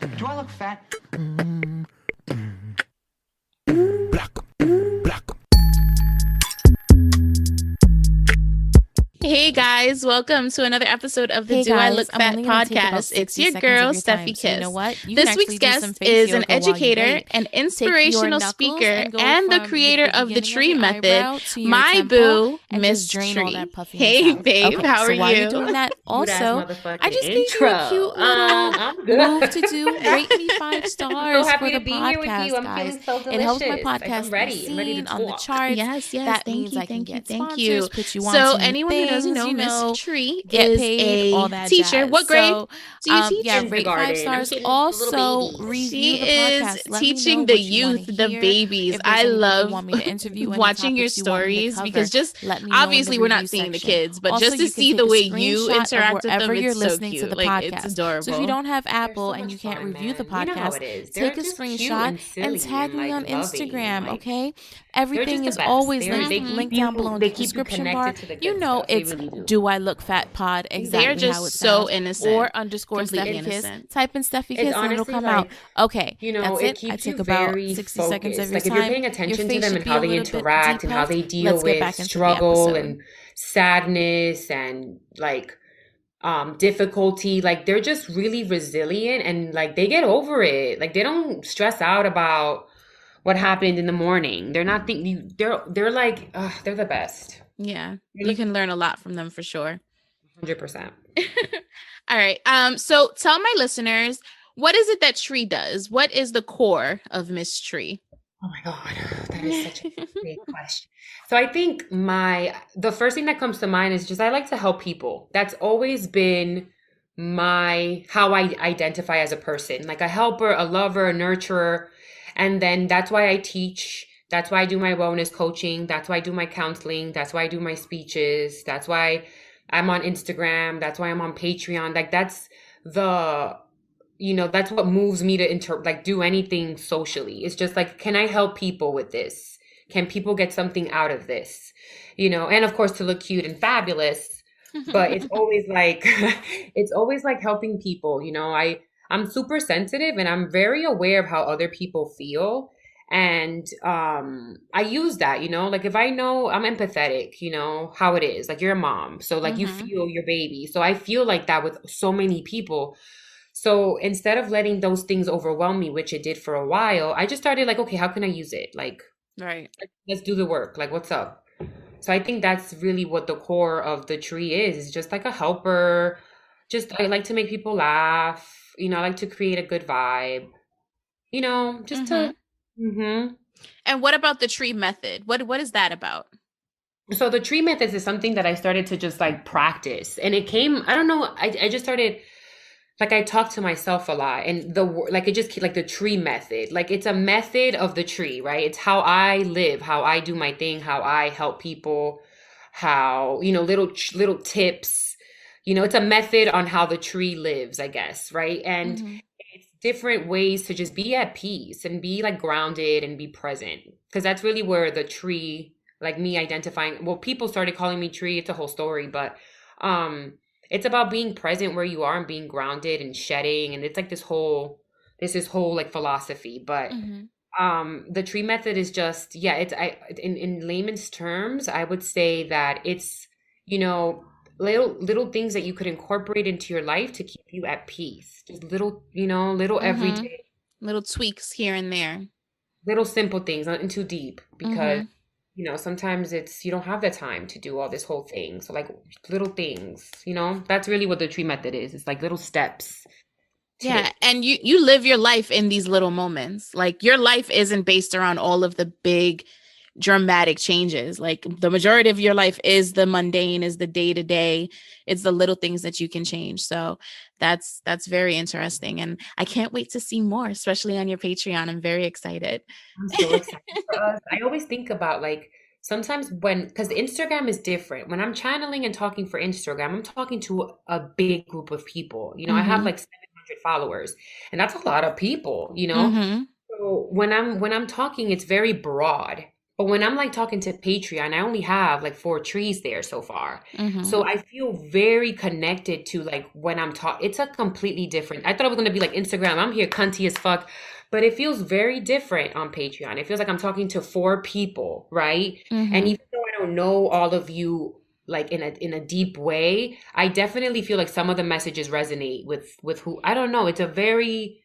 Do I look fat? Hey guys, welcome to another episode of the Hey Do I guys, Look I'm Fat only gonna take about podcast. It's 60 your seconds of girl, your Steffi time. So you know Kiss. what? You can This week's actually do some guest face is an yoga while you educator, wait. an Take your inspirational knuckles speaker, and go and the from creator the of the beginning of Tree your Method, eyebrow to your my temple boo, and Miss just drain all that Tree. puffiness Hey out. babe, Okay, how are so while you're you? doing that, Cute ass also, motherfucking I just gave intro. you a cute little I'm good. move to do. Rate me 5 I'm so stars happy for to the be here with you. podcast, I'm guys. feeling so It helps my delicious. Like, podcast I'm be ready. I'm ready to seen on the talk. charts. Yes, That thank means you, I can thank you, get thank sponsors, you. put you on So to new anyone who doesn't things, know, you Miss know, Tree get is paid, all a that teacher. jazz. What grade So, do you teach? yeah, rate 5 Kindergarten. I'm stars. kidding. The little Also, babies. review She the is podcast. Let me know teaching the what you want youth, to the hear. babies. If there's I anything you love want me to interview, any watching your topics you want me to stories because cover, just let me know in the obviously we're review not seeing the section. kids, but Also, just to you can see take the a way you screenshot of interact with wherever them, you're it's so listening to cute. the Like it's podcast. So if you adorable. don't have They're Apple so and you much can't fun, review the man. You know how podcast, it is. They're take a just cute screenshot and and silly tag and me like on loving and Instagram, like okay? they're Everything just the is best. always They linked keep down below you in they the keep you description bar. connected to the You good know stuff. They it's really do. Do I Look Fat Pod, They're exactly how it just so sounds, innocent, or underscore completely Steffi Kiss. innocent. Type in Steffi It's Kiss and it'll honestly come out. like, Okay, you know, that's it it. I keeps you took about very 60 seconds of focused. your Like if you're time. paying Your attention to face them should and be a how they little bit interact and how depuffed. they deal Let's get with back into the struggle episode. and sadness and like difficulty, like they're just really resilient and like they get over it. Like they don't stress out about what happened in the morning. They're not thinking they're like they're the best. Yeah, you can learn a lot from them for sure. 100%. All right. So tell my listeners, what is it that Tree does? What is the core of Miss Tree? Oh my God, that is such a big question. So I think the first thing that comes to mind is just I like to help people. That's always been how I identify as a person, like a helper, a lover, a nurturer. And then that's why I teach. That's why I do my wellness coaching. That's why I do my counseling. That's why I do my speeches. That's why I'm on Instagram. That's why I'm on Patreon. Like the that's what moves me to do anything socially. It's just like, can I help people with this? Can people get something out of this? And of course to look cute and fabulous, but it's always like it's always like helping people. I'm super sensitive and I'm very aware of how other people feel. And I use that, like if I know I'm empathetic, how it is, like you're a mom. So like you feel your baby. So I feel like that with so many people. So instead of letting those things overwhelm me, which it did for a while, I just started like, okay, how can I use it? Like, Right. let's do the work. Like, what's up? So I think that's really what the core of the tree is just like a helper. Just, I like to make people laugh. I like to create a good vibe, just to. And what about the Tree Method? What is that about? So the tree methods is something that I started to just like practice. And it came, I don't know, I just started. Like I talk to myself a lot and it just like the tree method, like it's a method of the tree, right? It's how I live, how I do my thing, how I help people, how, little tips, it's a method on how the tree lives, I guess. Right. And it's different ways to just be at peace and be like grounded and be present. Cause that's really where the tree, like me identifying, well, people started calling me tree. It's a whole story, but, it's about being present where you are and being grounded and shedding. And it's like this whole like philosophy. But the tree method is just, in layman's terms, I would say that it's, little things that you could incorporate into your life to keep you at peace. Just little everyday. Little tweaks here and there. Little simple things, nothing too deep, because sometimes you don't have the time to do all this whole thing. So like little things, that's really what the tree method is. It's like little steps. Yeah. And you live your life in these little moments. Like your life isn't based around all of the big dramatic changes. Like the majority of your life is the mundane, is the day to day. It's the little things that you can change. So that's very interesting. And I can't wait to see more, especially on your Patreon. I'm very excited. I'm so excited for us. I always think about like sometimes because Instagram is different. When I'm channeling and talking for Instagram, I'm talking to a big group of people. I have like 700 followers, and that's a lot of people. So when I'm talking, it's very broad. But when I'm like talking to Patreon, I only have like 4 trees there so far. Mm-hmm. So I feel very connected to like when I'm talking. It's a completely different. I thought it was gonna be like Instagram. I'm here cunty as fuck, but it feels very different on Patreon. It feels like I'm talking to 4 people, right? And Mm-hmm. even though I don't know all of you like in a deep way, I definitely feel like some of the messages resonate with who I don't know. It's a very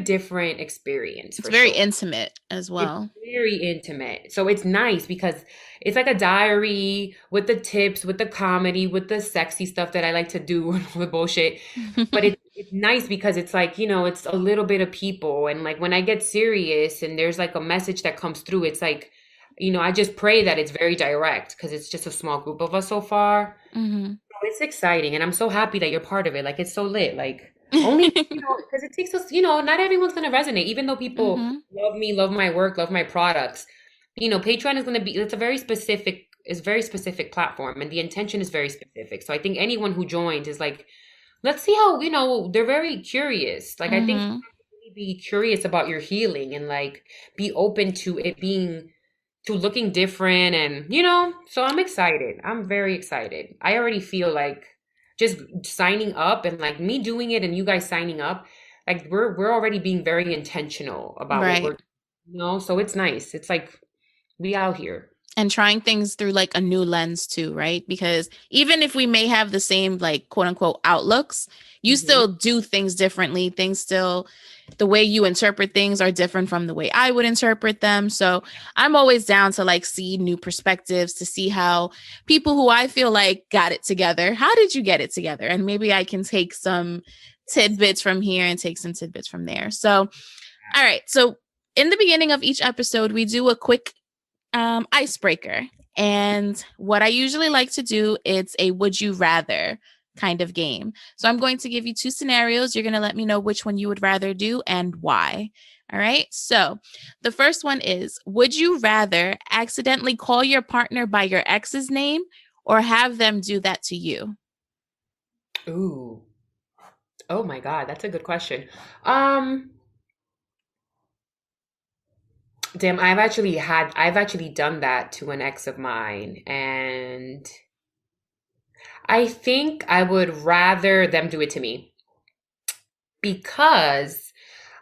different experience It's for very sure. intimate as It's well. very intimate. So it's nice because it's like a diary with the tips, with the comedy, with the sexy stuff that I like to do and all the bullshit. But it's nice because it's like, it's a little bit of people. And like when I get serious and there's like a message that comes through, it's like, I just pray that it's very direct because it's just a small group of us so far. Mm-hmm. So it's exciting. And I'm so happy that you're part of it. Like it's so lit. Like only, because it takes us, not everyone's going to resonate, even though people Mm-hmm. love me, love my work, love my products. Patreon is going to be, it's a very specific platform and the intention is very specific. So I think anyone who joins is like, let's see how, they're very curious. Like I think you Mm-hmm. have to really be curious about your healing and like be open to it being to looking different and so I'm excited. I'm very excited. I already feel like just signing up and like me doing it and you guys signing up, like we're already being very intentional about what Right. we're so it's nice. It's like we out here. And trying things through like a new lens too, right? Because even if we may have the same like quote unquote outlooks, you Hmm. still do things differently. Things still, the way you interpret things are different from the way I would interpret them. So I'm always down to like see new perspectives, to see how people who I feel like got it together, how did you get it together? And maybe I can take some tidbits from here and take some tidbits from there. So, all right. So in the beginning of each episode, we do a quick icebreaker. And what I usually like to do, it's a would you rather kind of game. So I'm going to give you 2 scenarios. You're going to let me know which one you would rather do and why. All right. So the first one is, would you rather accidentally call your partner by your ex's name or have them do that to you? Ooh. Oh my God, that's a good question. Um, Damn, I've actually done that to an ex of mine, and I think I would rather them do it to me because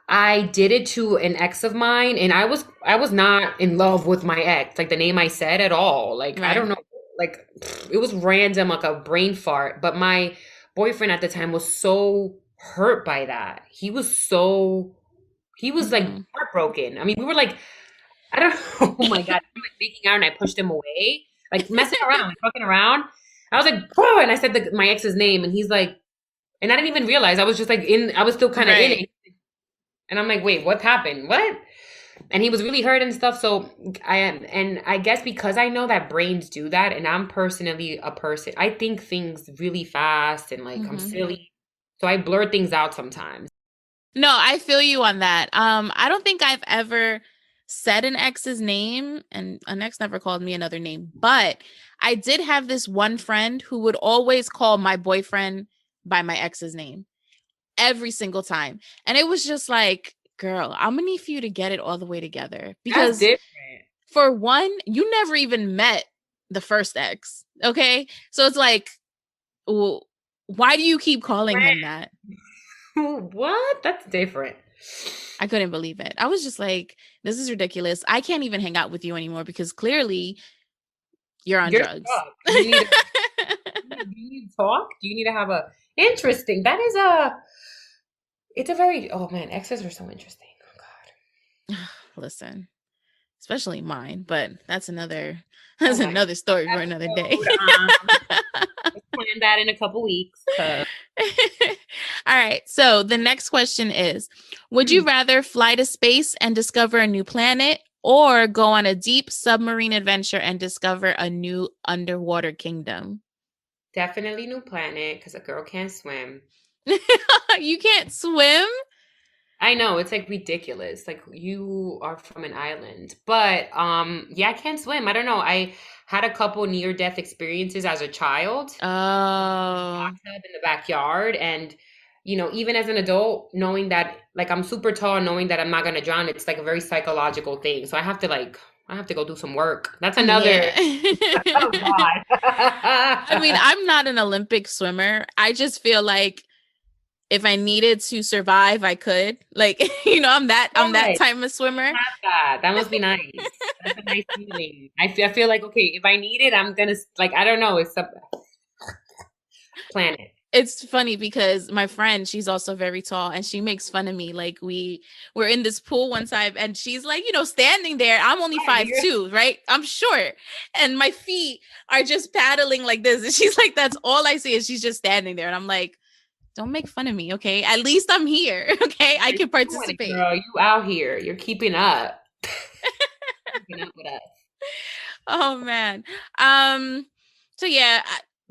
I did it to an ex of mine and I was not in love with my ex, like the name I said at all. Like I don't Right. know, like it was random, like a brain fart. But my boyfriend at the time was so hurt by that. He was like Mm-hmm. heartbroken. I mean, we were like, I don't know. Oh my God. We were like making out and I pushed him away, like messing around, like fucking around. I was like, "Bro," and I said my ex's name and he's like, and I didn't even realize I was just like I was still kind of in Right. it. And I'm like, wait, what happened? What? And he was really hurt and stuff. So I guess because I know that brains do that, and I'm personally a person, I think things really fast and like I'm Mm-hmm. silly. So I blur things out sometimes. No, I feel you on that. I don't think I've ever said an ex's name, and an ex never called me another name, but I did have this one friend who would always call my boyfriend by my ex's name every single time. And it was just like, girl, I'm gonna need for you to get it all the way together. That's Because different. for one, you never even met the first ex. Okay. So it's like, well, why do you keep calling him that? What? That's different. I couldn't believe it. I was just like, this is ridiculous. I can't even hang out with you anymore because clearly you're on You're drugs. stuck. Do you need to talk? Do you need to have a interesting? It's a very, oh man, exes are so interesting. Oh God. Listen, especially mine, but that's another Oh that's my another story for another day. episode. Let's plan that in a couple weeks. All right. So the next question is, would you rather fly to space and discover a new planet or go on a deep submarine adventure and discover a new underwater kingdom? Definitely new planet because a girl can't swim. You can't swim? I know it's like ridiculous. Like you are from an island, but yeah, I can't swim. I don't know. I had a couple near death experiences as a child. Oh. Bathtub in the backyard, and even as an adult, knowing that like I'm super tall, knowing that I'm not gonna drown, it's like a very psychological thing. So I have to like I have to go do some work. That's another. Yeah. Oh God. I mean, I'm not an Olympic swimmer. I just feel like if I needed to survive, I could. Like, I'm that Yes, type of swimmer. have that. That must be nice. That's a nice feeling. I feel like, okay, if I need it, I'm gonna like, I don't know, it's a planet. It's funny because my friend, she's also very tall, and she makes fun of me. Like, we were in this pool one time, and she's like, standing there. I'm only Yeah, 5'2", right? I'm short, and my feet are just paddling like this. And she's like, that's all I see, is she's just standing there. And I'm like, don't make fun of me, okay? At least I'm here, okay? I can you're doing it, participate. girl. You out here. You're keeping up. Keeping up with us. Oh man. So yeah,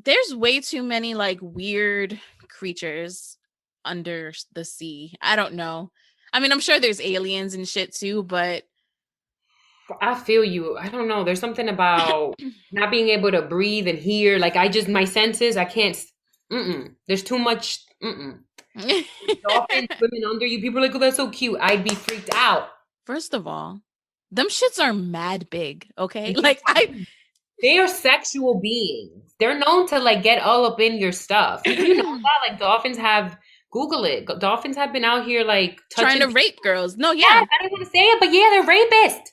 there's way too many like weird creatures under the sea. I don't know. I mean, I'm sure there's aliens and shit too, but I feel you. I don't know. There's something about not being able to breathe and hear. Like my senses, I can't. There's too much. Dolphins swimming under you. People are like, oh, that's so cute. I'd be freaked out. First of all, them shits are mad big, okay? Like they are sexual beings. They're known to like get all up in your stuff. You know that? Like dolphins have. Google it. Dolphins have been out here like trying to rape girls. No, yeah. Yes, I don't want to say it, but yeah, they're rapists.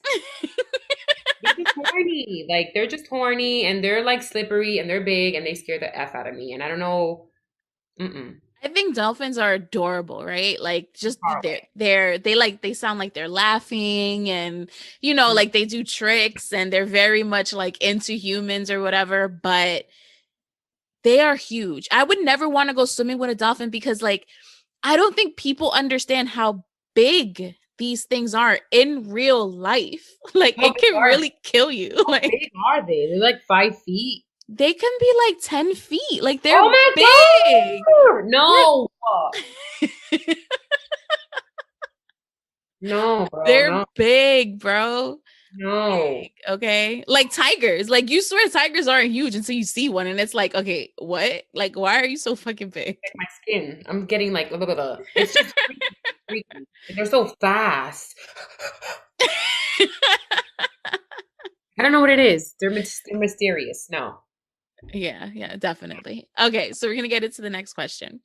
They're just horny. Like they're just horny, and they're like slippery, and they're big, and they scare the F out of me. And I don't know. I think dolphins are adorable, right? Like just they sound like they're laughing, and like they do tricks, and they're very much like into humans or whatever, but they are huge. I would never want to go swimming with a dolphin because like I don't think people understand how big these things are in real life. Like it can really kill you. How big are they? They're like 5 feet. They can be like 10 feet. Like they're big. God! No. No, bro. They're big, bro. No. Big, okay. Like tigers. Like you swear tigers aren't huge until you see one, and it's like, okay, what? Like, why are you so fucking big? Like my skin. I'm getting like a little bit. It's just freaky. They're so fast. I don't know what it is. They're mysterious. No. Yeah, definitely. Okay, so we're gonna get into the next question.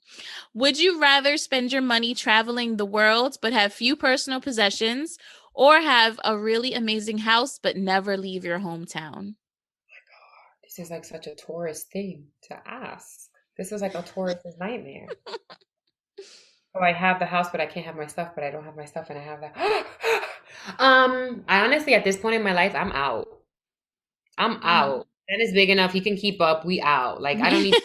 Would you rather spend your money traveling the world but have few personal possessions, or have a really amazing house but never leave your hometown? Oh my God, this is like such a tourist thing to ask. This is like a tourist's nightmare. Oh, I have the house, but I can't have my stuff, but I don't have my stuff, and I have that. I honestly, at this point in my life, I'm out. I'm out. That is big enough. He can keep up. We out. Like I don't need.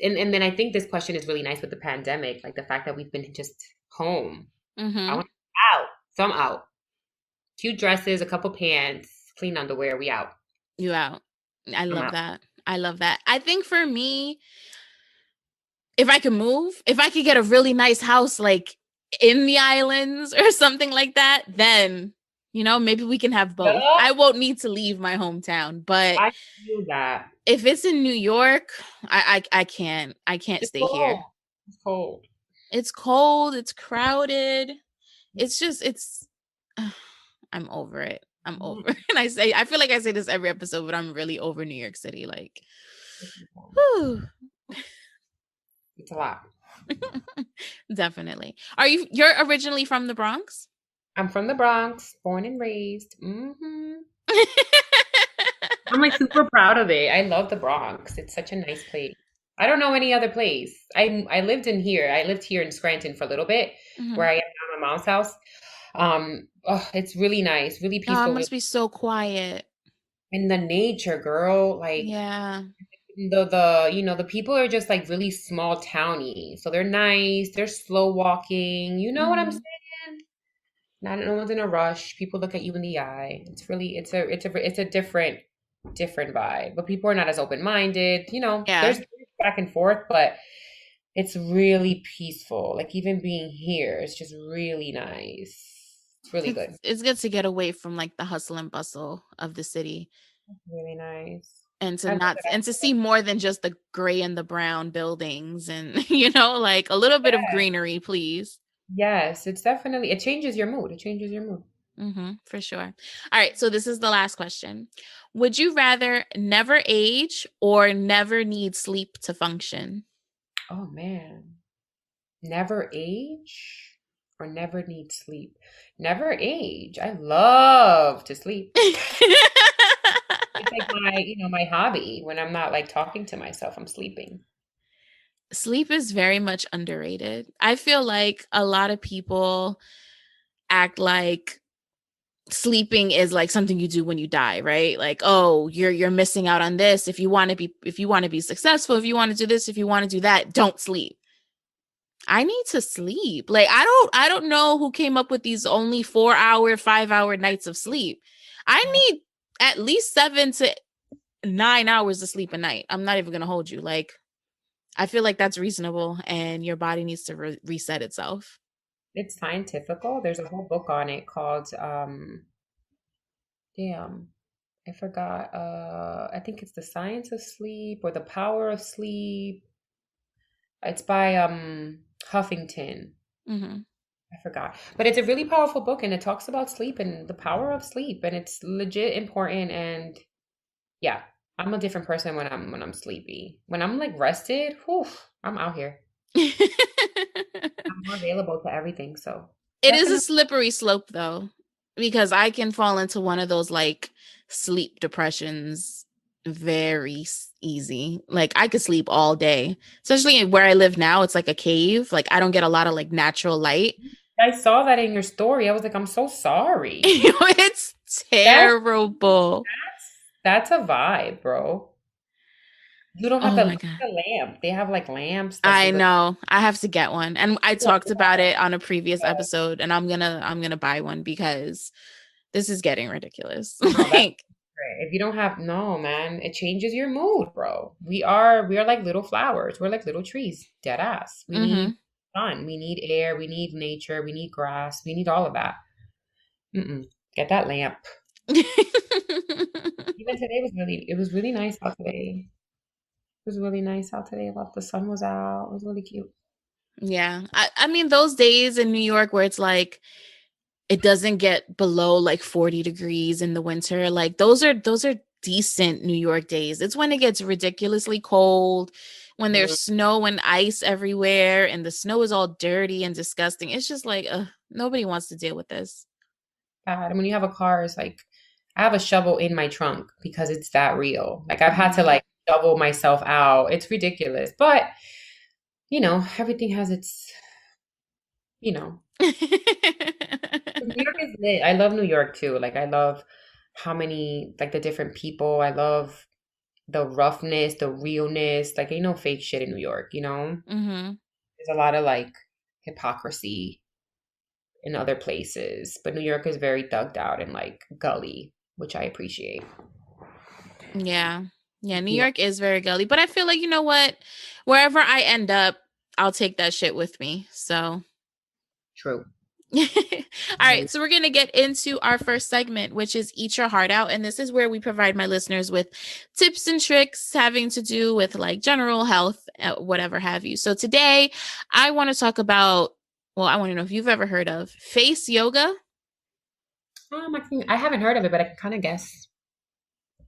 And then I think this question is really nice with the pandemic, like the fact that we've been just home. I want out, so I'm out. Cute dresses, a couple pants, clean underwear. We out. You out. I love that. I love that. I think for me, if I could move, if I could get a really nice house like in the islands or something like that, then maybe we can have both. I won't need to leave my hometown, but I feel that. If it's in New York, I can't stay here. It's cold. It's cold. It's crowded. It's just, I'm over it. I'm over it. And I feel like I say this every episode, but I'm really over New York City. Like, whew. It's a lot. Definitely. You're originally from the Bronx? I'm from the Bronx, born and raised. I'm like super proud of it. I love the Bronx. It's such a nice place. I don't know any other place. I lived here. I lived here in Scranton for a little bit, where I am now, my mom's house. It's really nice, really peaceful. Oh, it must be so quiet. And the nature, girl. Like, yeah. The people are just like really small towny. So they're nice. They're slow walking. You know what I'm saying? No one's in a rush. People look at you in the eye. It's really, it's a different vibe. But people are not as open-minded. There's back and forth, but it's really peaceful. Like even being here, it's just really nice. It's really good. It's good to get away from like the hustle and bustle of the city. It's really nice. And to see more than just the gray and the brown buildings, and like a little bit of greenery, please. Yes, it changes your mood. For sure. All right. So this is the last question. Would you rather never age or never need sleep to function? Oh man. Never age or never need sleep? Never age. I love to sleep. It's like my hobby. When I'm not like talking to myself, I'm sleeping. Sleep is very much underrated. I feel like a lot of people act like sleeping is like something you do when you die, right? Like, oh, you're missing out on this. If you want to be successful, if you want to do this, if you want to do that, don't sleep. I need to sleep. Like, I don't know who came up with these only 4-hour, 5-hour nights of sleep. I need at least 7 to 9 hours of sleep a night. I'm not even going to hold you. Like, I feel like that's reasonable and your body needs to reset itself. It's scientifical. There's a whole book on it called damn, I forgot. I think it's The Science of Sleep or The Power of Sleep. It's by Huffington. Hmm. I forgot. But it's a really powerful book and it talks about sleep and the power of sleep and it's legit important and yeah, I'm a different person when I'm sleepy. When I'm like rested, whew, I'm out here. I'm more available to everything, so It is a definitely. slippery slope though, because I can fall into one of those like sleep depressions very easy. Like I could sleep all day, especially where I live now. It's like a cave. Like I don't get a lot of like natural light. I saw that in your story. I was like, I'm so sorry. It's That's terrible. that's a vibe, bro. You don't have Oh to my light God. the lamp. They have like lamps that I give us. know. I have to get one. And I Yeah, talked about it on a previous episode and I'm gonna buy one because this is getting ridiculous. no, that's Like, great. If you don't have no, man, it changes your mood, bro. We are like little flowers. We're like little trees, dead ass. We mm-hmm. need sun. We need air. We need nature. We need grass. We need all of that. Mm-mm. Get that lamp. Even today it was really nice out today. It was really nice out today. The sun was out. It was really cute. Yeah. I mean, those days in New York where it's like it doesn't get below like 40 degrees in the winter, like those are decent New York days. It's when it gets ridiculously cold, when Mm, there's snow and ice everywhere and the snow is all dirty and disgusting. It's just like nobody wants to deal with this. bad. And when you have a car, it's like I have a shovel in my trunk because it's that real. Like I've had to Mhm. like shovel myself out. It's ridiculous. But everything has its, you know, New York is lit. I love New York too. Like I love how many like the different people. I love the roughness, the realness. Like ain't no fake shit in New York. Mhm. There's a lot of like hypocrisy in other places, but New York is very thugged out and like gully, which I appreciate. Yeah. Yeah, New You York is very gully, but I feel like you know what? Wherever I end up, I'll take that shit with me. So true. all right, so we're going to get into our first segment, which is Eat Your Heart Out. And this is where we provide my listeners with tips and tricks having to do with like general health, whatever have you. So today, I want to talk about, well, I want to know if you've ever heard of face yoga. I haven't heard of it, but I can kind of guess.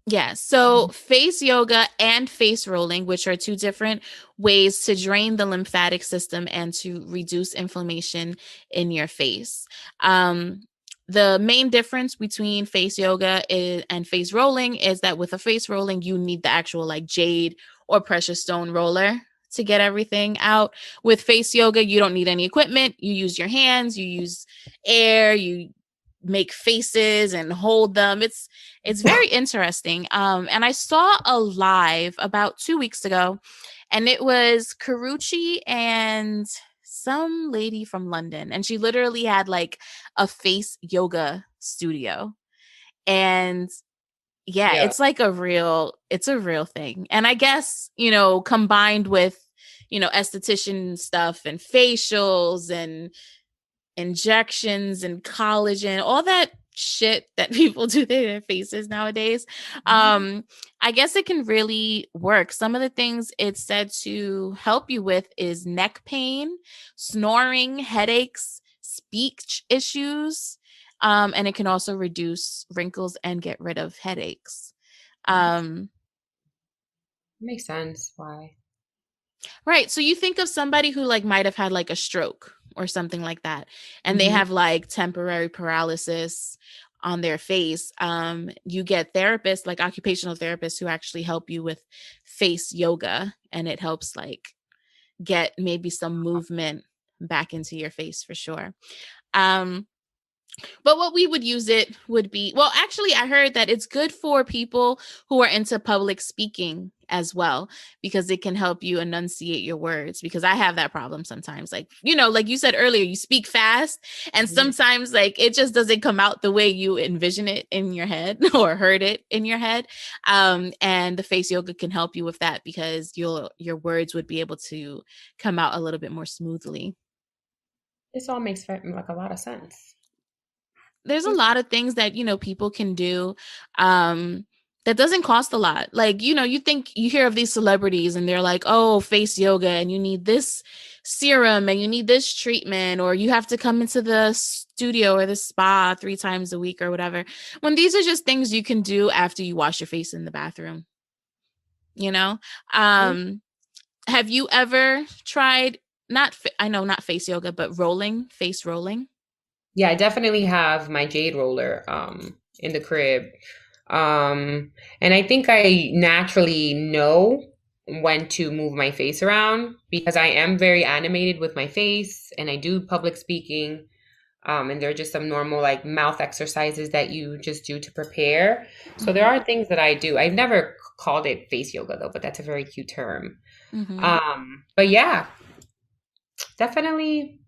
Yeah, so face yoga and face rolling, which are two different ways to drain the lymphatic system and to reduce inflammation in your face. The main difference between face yoga and face rolling is that with a face rolling, you need the actual like jade or precious stone roller to get everything out. With face yoga, you don't need any equipment. You use your hands, you use air, you make faces and hold them. It's very interesting. And I saw a live about 2 weeks ago, and it was Karuchi and some lady from London, and she literally had like a face yoga studio. And yeah, Yeah. it's a real thing. And I guess, combined with, esthetician stuff and facials and injections and collagen, all that shit that people do to their faces nowadays. Mhm. I guess it can really work. Some of the things it's said to help you with is neck pain, snoring, headaches, speech issues, And it can also reduce wrinkles and get rid of headaches. Makes sense. Why? Right. So you think of somebody who like might have had like a stroke or something like that, and they Mm-hmm. have like temporary paralysis on their face. You get therapists, like occupational therapists, who actually help you with face yoga, and it helps like get maybe some movement back into your face for sure. But what we would use it would be, well, actually, I heard that it's good for people who are into public speaking as well, because it can help you enunciate your words. Because I have that problem sometimes. Like, you know, like you said earlier, you speak fast and sometimes like it just doesn't come out the way you envision it in your head or heard it in your head. And the face yoga can help you with that, because your words would be able to come out a little bit more smoothly. This all makes like a lot of sense. There's a lot of things that, you know, people can do that doesn't cost a lot. Like, you know, you hear of these celebrities and they're like, oh, face yoga, and you need this serum and you need this treatment, or you have to come into the studio or the spa 3 times a week or whatever. When these are just things you can do after you wash your face in the bathroom, you know? Have you ever tried, I know not face yoga, but face rolling? Yeah, I definitely have my jade roller in the crib. And I think I naturally know when to move my face around, because I am very animated with my face and I do public speaking. And there are just some normal like mouth exercises that you just do to prepare. So there are things that I do. I've never called it face yoga though, but that's a very cute term. But yeah, definitely.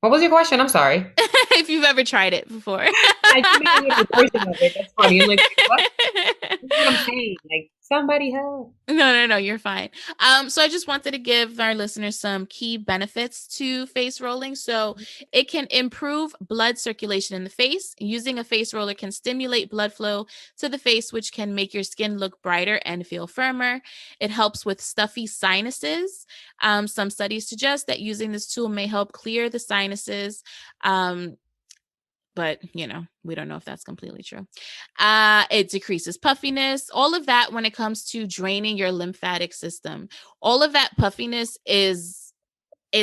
What was your question? I'm sorry. If you've ever tried it before. I think a version of it. That's funny. I'm like, what? That's what I'm saying. Like, somebody help. No, you're fine. So I just wanted to give our listeners some key benefits to face rolling. So it can improve blood circulation in the face. Using a face roller can stimulate blood flow to the face, which can make your skin look brighter and feel firmer. It helps with stuffy sinuses. Some studies suggest that using this tool may help clear the sinuses. But, you know, we don't know if that's completely true. It decreases puffiness, all of that when it comes to draining your lymphatic system. All of that puffiness is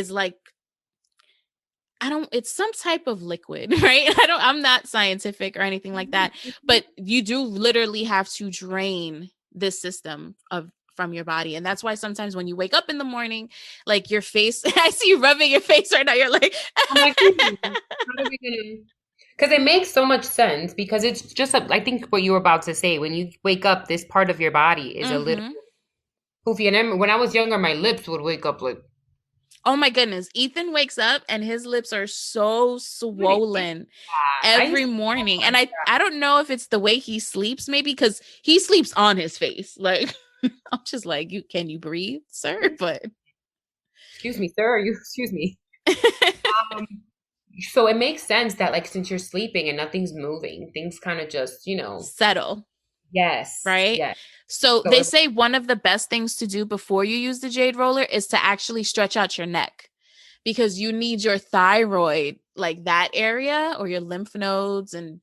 like, it's some type of liquid, right? I'm not scientific or anything like that, but you do literally have to drain this system from your body. And that's why sometimes when you wake up in the morning, like your face, I see you rubbing your face right now. You're like, I'm like, how are we gonna? Because it makes so much sense, because it's just, I think what you were about to say, when you wake up, this part of your body is a little poofy. And when I was younger, my lips would wake up like, oh my goodness. Ethan wakes up and his lips are so swollen every morning. And I don't know if it's the way he sleeps, maybe because he sleeps on his face. Like, I'm just like, can you breathe, sir? But excuse me, sir, excuse me. So it makes sense that like, since you're sleeping and nothing's moving, things kind of just, settle. Yes. Right? Yes. So they say one of the best things to do before you use the jade roller is to actually stretch out your neck, because you need your thyroid, like that area, or your lymph nodes, and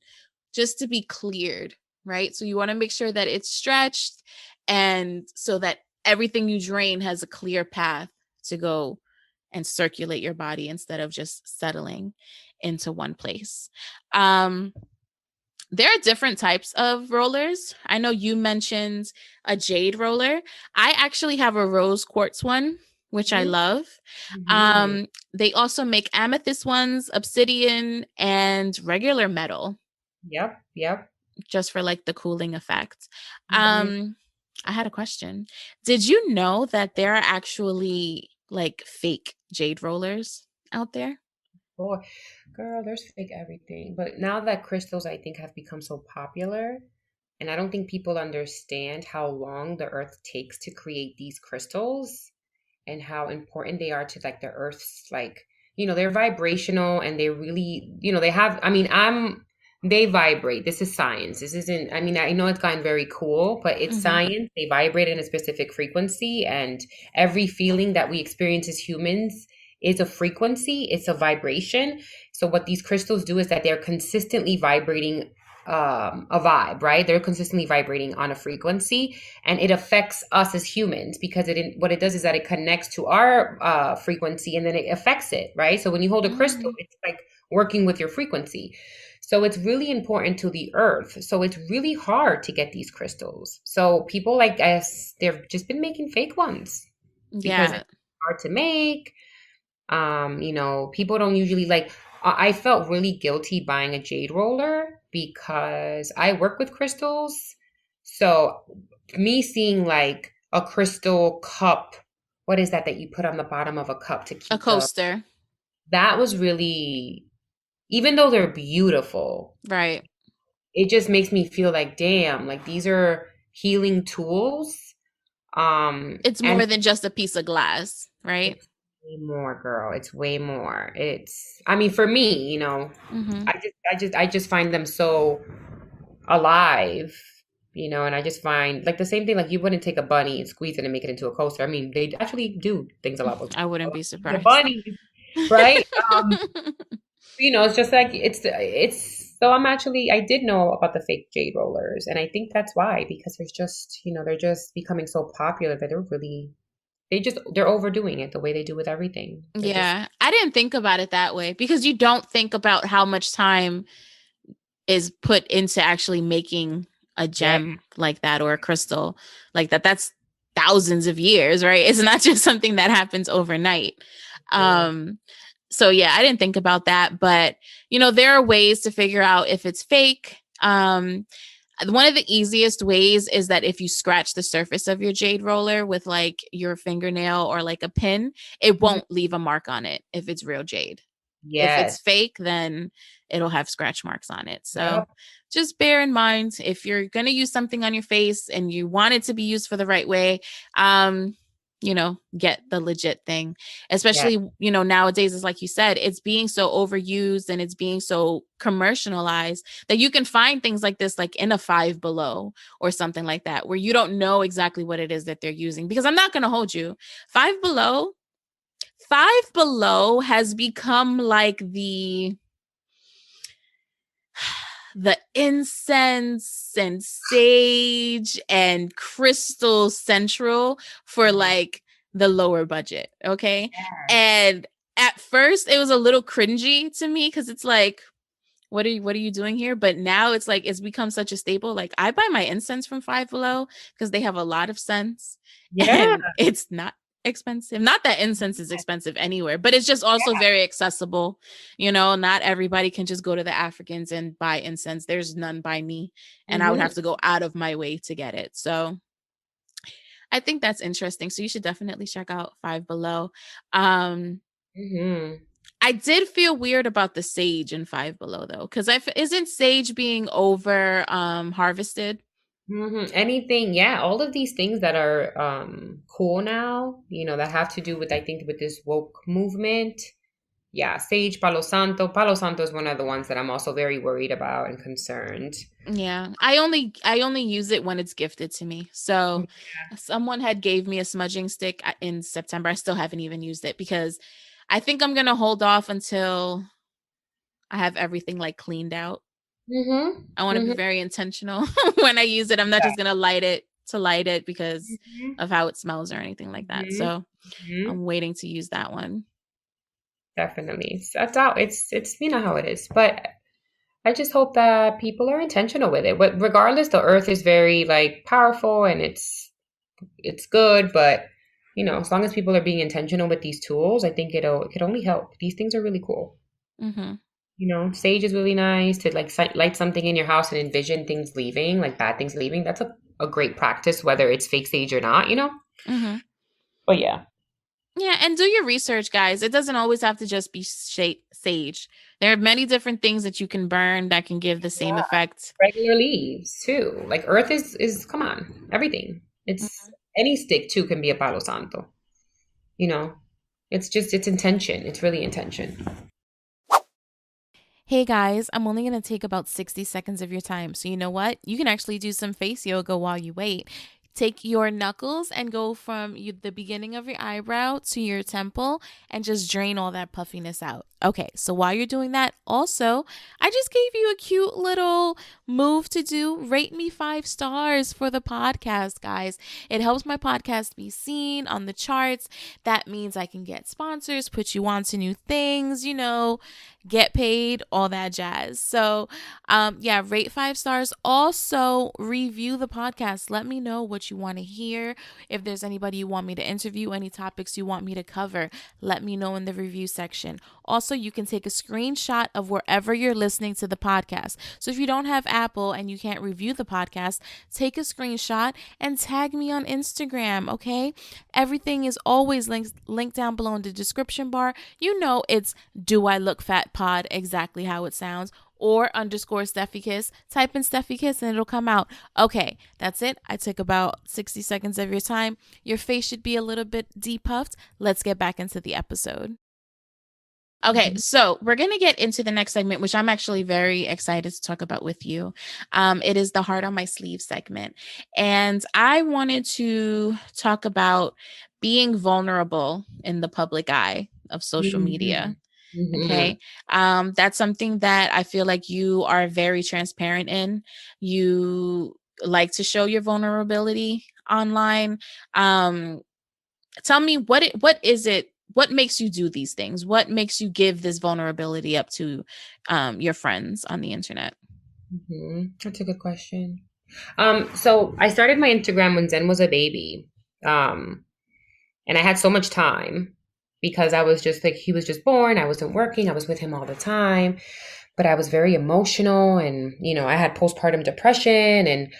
just to be cleared, right? So you want to make sure that it's stretched, and so that everything you drain has a clear path to go and circulate your body instead of just settling into one place. There are different types of rollers. I know you mentioned a jade roller. I actually have a rose quartz one, which I love. They also make amethyst ones, obsidian, and regular metal. Yep. Just for like the cooling effect. I had a question. Did you know that there are actually like fake jade rollers out there? Boy, girl, there's fake everything. But now that crystals, I think, have become so popular, and I don't think people understand how long the earth takes to create these crystals and how important they are to like the earth's, like, they're vibrational, and they really, they have, they vibrate. This is science. This isn't, I know it's gotten very cool, but it's science. They vibrate in a specific frequency, and every feeling that we experience as humans is a frequency, it's a vibration. So what these crystals do is that they're consistently vibrating a vibe, right? They're consistently vibrating on a frequency, and it affects us as humans because what it does is that it connects to our frequency, and then it affects it, right? So when you hold a crystal, it's like working with your frequency. So it's really important to the earth. So it's really hard to get these crystals. So people, like us, they've just been making fake ones because Yeah. it's hard to make. People don't usually like. I felt really guilty buying a jade roller because I work with crystals. So me seeing like a crystal cup, what is that you put on the bottom of a cup to keep A coaster. that was really, even though they're beautiful, Right. it just makes me feel like, damn, like these are healing tools. It's more than just a piece of glass, right? It's way more, girl. It's way more. I mean, for me, I just find them so alive, and I just find like the same thing, like you wouldn't take a bunny and squeeze it and make it into a coaster. I mean, they actually do things a lot with I wouldn't be the surprised. bunnies, right? It's just like so I did know about the fake jade rollers, and I think that's why, because there's just, they're just becoming so popular that they're overdoing it the way they do with everything. I didn't think about it that way because you don't think about how much time is put into actually making a gem like that or a crystal like that. That's thousands of years, right? It's not just something that happens overnight. So yeah, I didn't think about that, but there are ways to figure out if it's fake. One of the easiest ways is that if you scratch the surface of your jade roller with like your fingernail or like a pin, it won't leave a mark on it if it's real jade. If it's fake, then it'll have scratch marks on it. So just bear in mind, if you're going to use something on your face and you want it to be used for the right way, get the legit thing, especially, nowadays, is like you said, it's being so overused and it's being so commercialized that you can find things like this, like in a Five Below or something like that, where you don't know exactly what it is that they're using. Because I'm not going to hold you. Five Below has become like the incense and sage and crystal central for like the lower budget. Okay. And at first it was a little cringy to me because it's like, what are you doing here? But now it's like, it's become such a staple. Like I buy my incense from Five Below because they have a lot of scents. And it's not expensive. Not that incense is expensive anywhere, but it's just also very accessible. Not everybody can just go to the Africans and buy incense. There's none by me, and I would have to go out of my way to get it. So I think that's interesting. So you should definitely check out Five Below. I did feel weird about the sage in Five Below though, because isn't sage being over harvested? Anything, all of these things that are cool now, that have to do with, I think, with this woke movement. Sage, Palo Santo. Palo Santo is one of the ones that I'm also very worried about and concerned. Yeah, I only use it when it's gifted to me. So someone had gave me a smudging stick in September. I still haven't even used it because I think I'm gonna hold off until I have everything like cleaned out. I want to be very intentional when I use it. I'm not just gonna light it because of how it smells or anything like that. So I'm waiting to use that one. Definitely. That's out. It's how it is. But I just hope that people are intentional with it. But regardless, the earth is very like powerful and it's good. But as long as people are being intentional with these tools, I think it could only help. These things are really cool. Sage is really nice to like light something in your house and envision things leaving, like bad things leaving. That's a great practice, whether it's fake sage or not, But yeah, and do your research, guys. It doesn't always have to just be sage. There are many different things that you can burn that can give the same effect. Regular leaves too. Like earth is come on, everything. It's any stick too can be a Palo Santo. It's intention. It's really intention. Hey guys, I'm only going to take about 60 seconds of your time. So you know what? You can actually do some face yoga while you wait. take your knuckles and go from the beginning of your eyebrow to your temple and just drain all that puffiness out. Okay, so while you're doing that, also, I just gave you a cute little move to do. Rate me 5 stars for the podcast, guys. It helps my podcast be seen on the charts. That means I can get sponsors, put you on to new things, get paid, all that jazz. So, yeah, rate 5 stars. Also, review the podcast. Let me know what you want to hear. If there's anybody you want me to interview, any topics you want me to cover, let me know in the review section. Also, you can take a screenshot of wherever you're listening to the podcast. So if you don't have Apple and you can't review the podcast, take a screenshot and tag me on Instagram, okay? Everything is always linked down below in the description bar. It's Do I Look Fat Pod, exactly how it sounds, or _ Stephy Kiss. Type in Stephy Kiss and it'll come out. Okay, that's it. I took about 60 seconds of your time. Your face should be a little bit depuffed. Let's get back into the episode. Okay, so we're going to get into the next segment, which I'm actually very excited to talk about with you. It is the Heart on My Sleeve segment. And I wanted to talk about being vulnerable in the public eye of social media. Okay. That's something that I feel like you are very transparent in. You like to show your vulnerability online. Tell me what is it? What makes you do these things? What makes you give this vulnerability up to your friends on the internet? That's a good question. So I started my Instagram when Zen was a baby. And I had so much time because I was just like, he was just born. I wasn't working. I was with him all the time, but I was very emotional and, I had postpartum depression and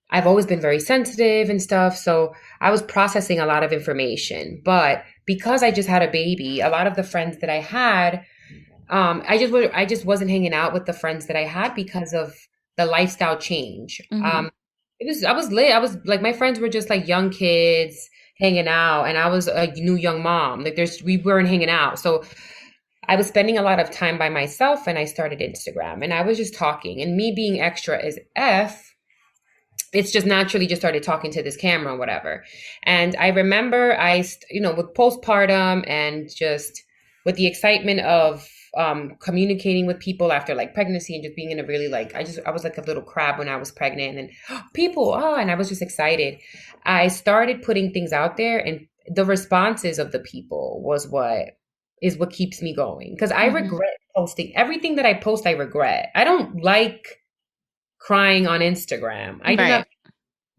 I've always been very sensitive and stuff. So I was processing a lot of information, but because I just had a baby, a lot of the friends that I had, I just wasn't hanging out with the friends that I had because of the lifestyle change. I was lit. I was like, my friends were just like young kids hanging out and I was a new young mom. Like we weren't hanging out. So I was spending a lot of time by myself and I started Instagram and I was just talking and me being extra as F, it's just naturally just started talking to this camera or whatever. And I remember with postpartum and just with the excitement of communicating with people after like pregnancy and just being in a really I was like a little crab when I was pregnant and and I was just excited. I started putting things out there and the responses of the people was what keeps me going. Because I regret posting everything that I post. I regret. I don't like crying on Instagram. I do not.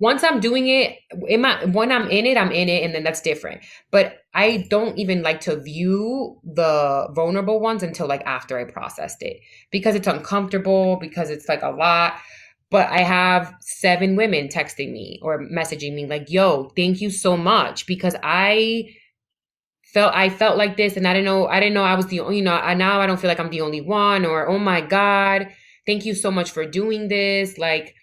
Once I'm doing it, when I'm in it, and then that's different. But I don't even like to view the vulnerable ones until like after I processed it because it's uncomfortable, because it's like a lot. But I have 7 women texting me or messaging me like, yo, thank you so much, because I felt like this and I didn't know I was the only, now I don't feel like I'm the only one, or, oh my God, thank you so much for doing this. Like,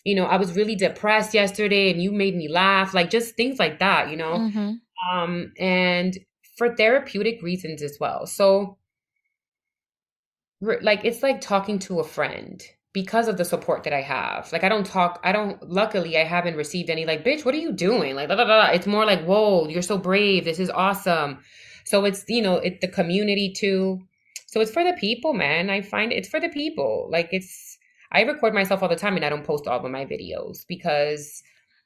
I was really depressed yesterday and you made me laugh, like just things like that, and for therapeutic reasons as well. So like, it's like talking to a friend because of the support that I have. Like, luckily I haven't received any like, bitch, what are you doing? Like, blah, blah, blah. It's more like, whoa, you're so brave. This is awesome. So it's, it's the community too. So it's for the people, man. I find it's for the people. Like, I record myself all the time and I don't post all of my videos because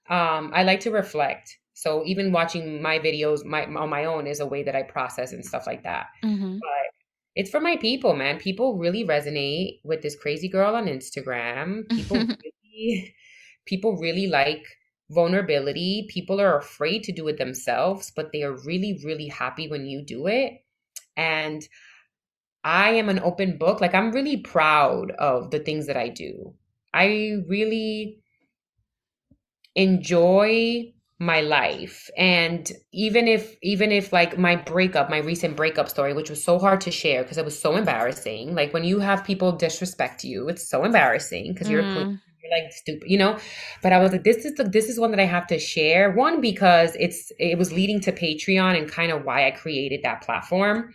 I like to reflect. So even watching my videos on my own is a way that I process and stuff like that. But it's for my people, man. People really resonate with this crazy girl on Instagram. People really like vulnerability. People are afraid to do it themselves, but they are really, really happy when you do it. And I am an open book. Like, I'm really proud of the things that I do. I really enjoy my life. And even if like my recent breakup story, which was so hard to share because it was so embarrassing. Like, when you have people disrespect you, it's so embarrassing because you're like stupid, but I was like, this is one that I have to share. One, because it was leading to Patreon and kind of why I created that platform.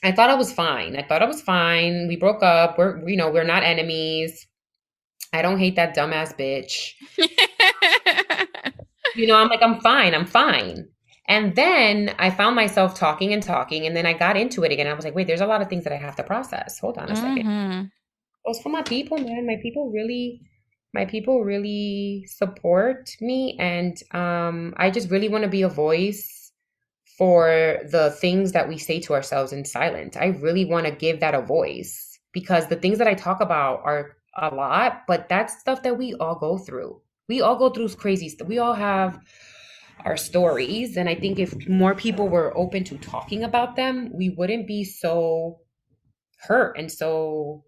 I thought I was fine. We broke up. We're not enemies. I don't hate that dumbass bitch. I'm like, I'm fine, I'm fine. And then I found myself talking and talking, and then I got into it again. I was like, wait, there's a lot of things that I have to process. Hold on a second. Mm-hmm. Goes for my people, man. My people really support me, and I just really want to be a voice for the things that we say to ourselves in silence. I really want to give that a voice because the things that I talk about are a lot, but that's stuff that we all go through. We all go through crazy stuff. We all have our stories, and I think if more people were open to talking about them, we wouldn't be so hurt and so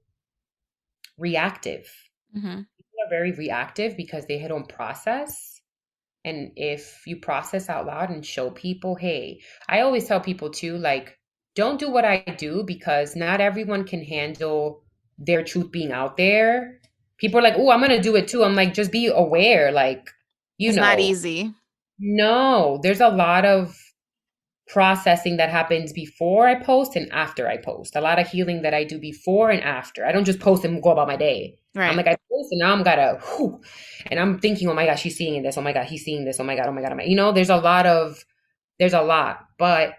reactive. Mm-hmm. People are very reactive because they don't process. And if you process out loud and show people, hey, I always tell people too, like, don't do what I do because not everyone can handle their truth being out there. People are like, oh, I'm going to do it too. I'm like, just be aware. Like, It's not easy. no, there's a lot of processing that happens before I post and after I post. A lot of healing that I do before and after. I don't just post and go about my day. I'm Right. like, I post and now I'm gotta, whew, and I'm thinking, oh my gosh, she's seeing this. Oh my God, he's seeing this. Oh my God, oh my, there's a lot. But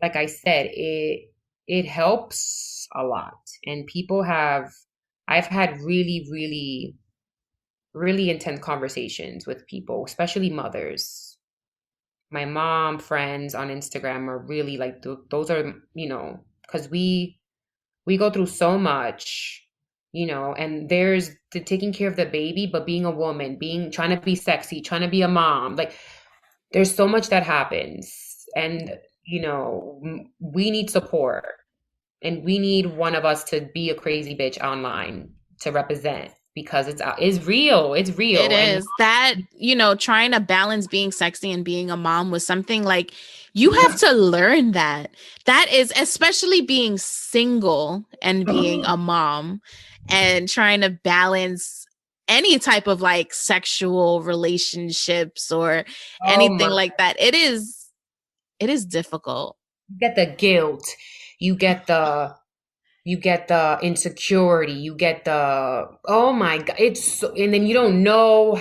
like I said, it helps a lot. And I've had really, really, really intense conversations with people, especially mothers. My mom friends on Instagram are really like those are, because we go through so much, and there's the taking care of the baby, but being a woman, being trying to be sexy, trying to be a mom, like there's so much that happens, and we need support, and we need one of us to be a crazy bitch online to represent because it's It real, and is that, trying to balance being sexy and being a mom was something like you have to learn that. That is, especially being single and being a mom and trying to balance any type of like sexual relationships or oh anything my, like that. It is difficult. you get the guilt, you get the insecurity, you get the, oh my God, and then you don't know,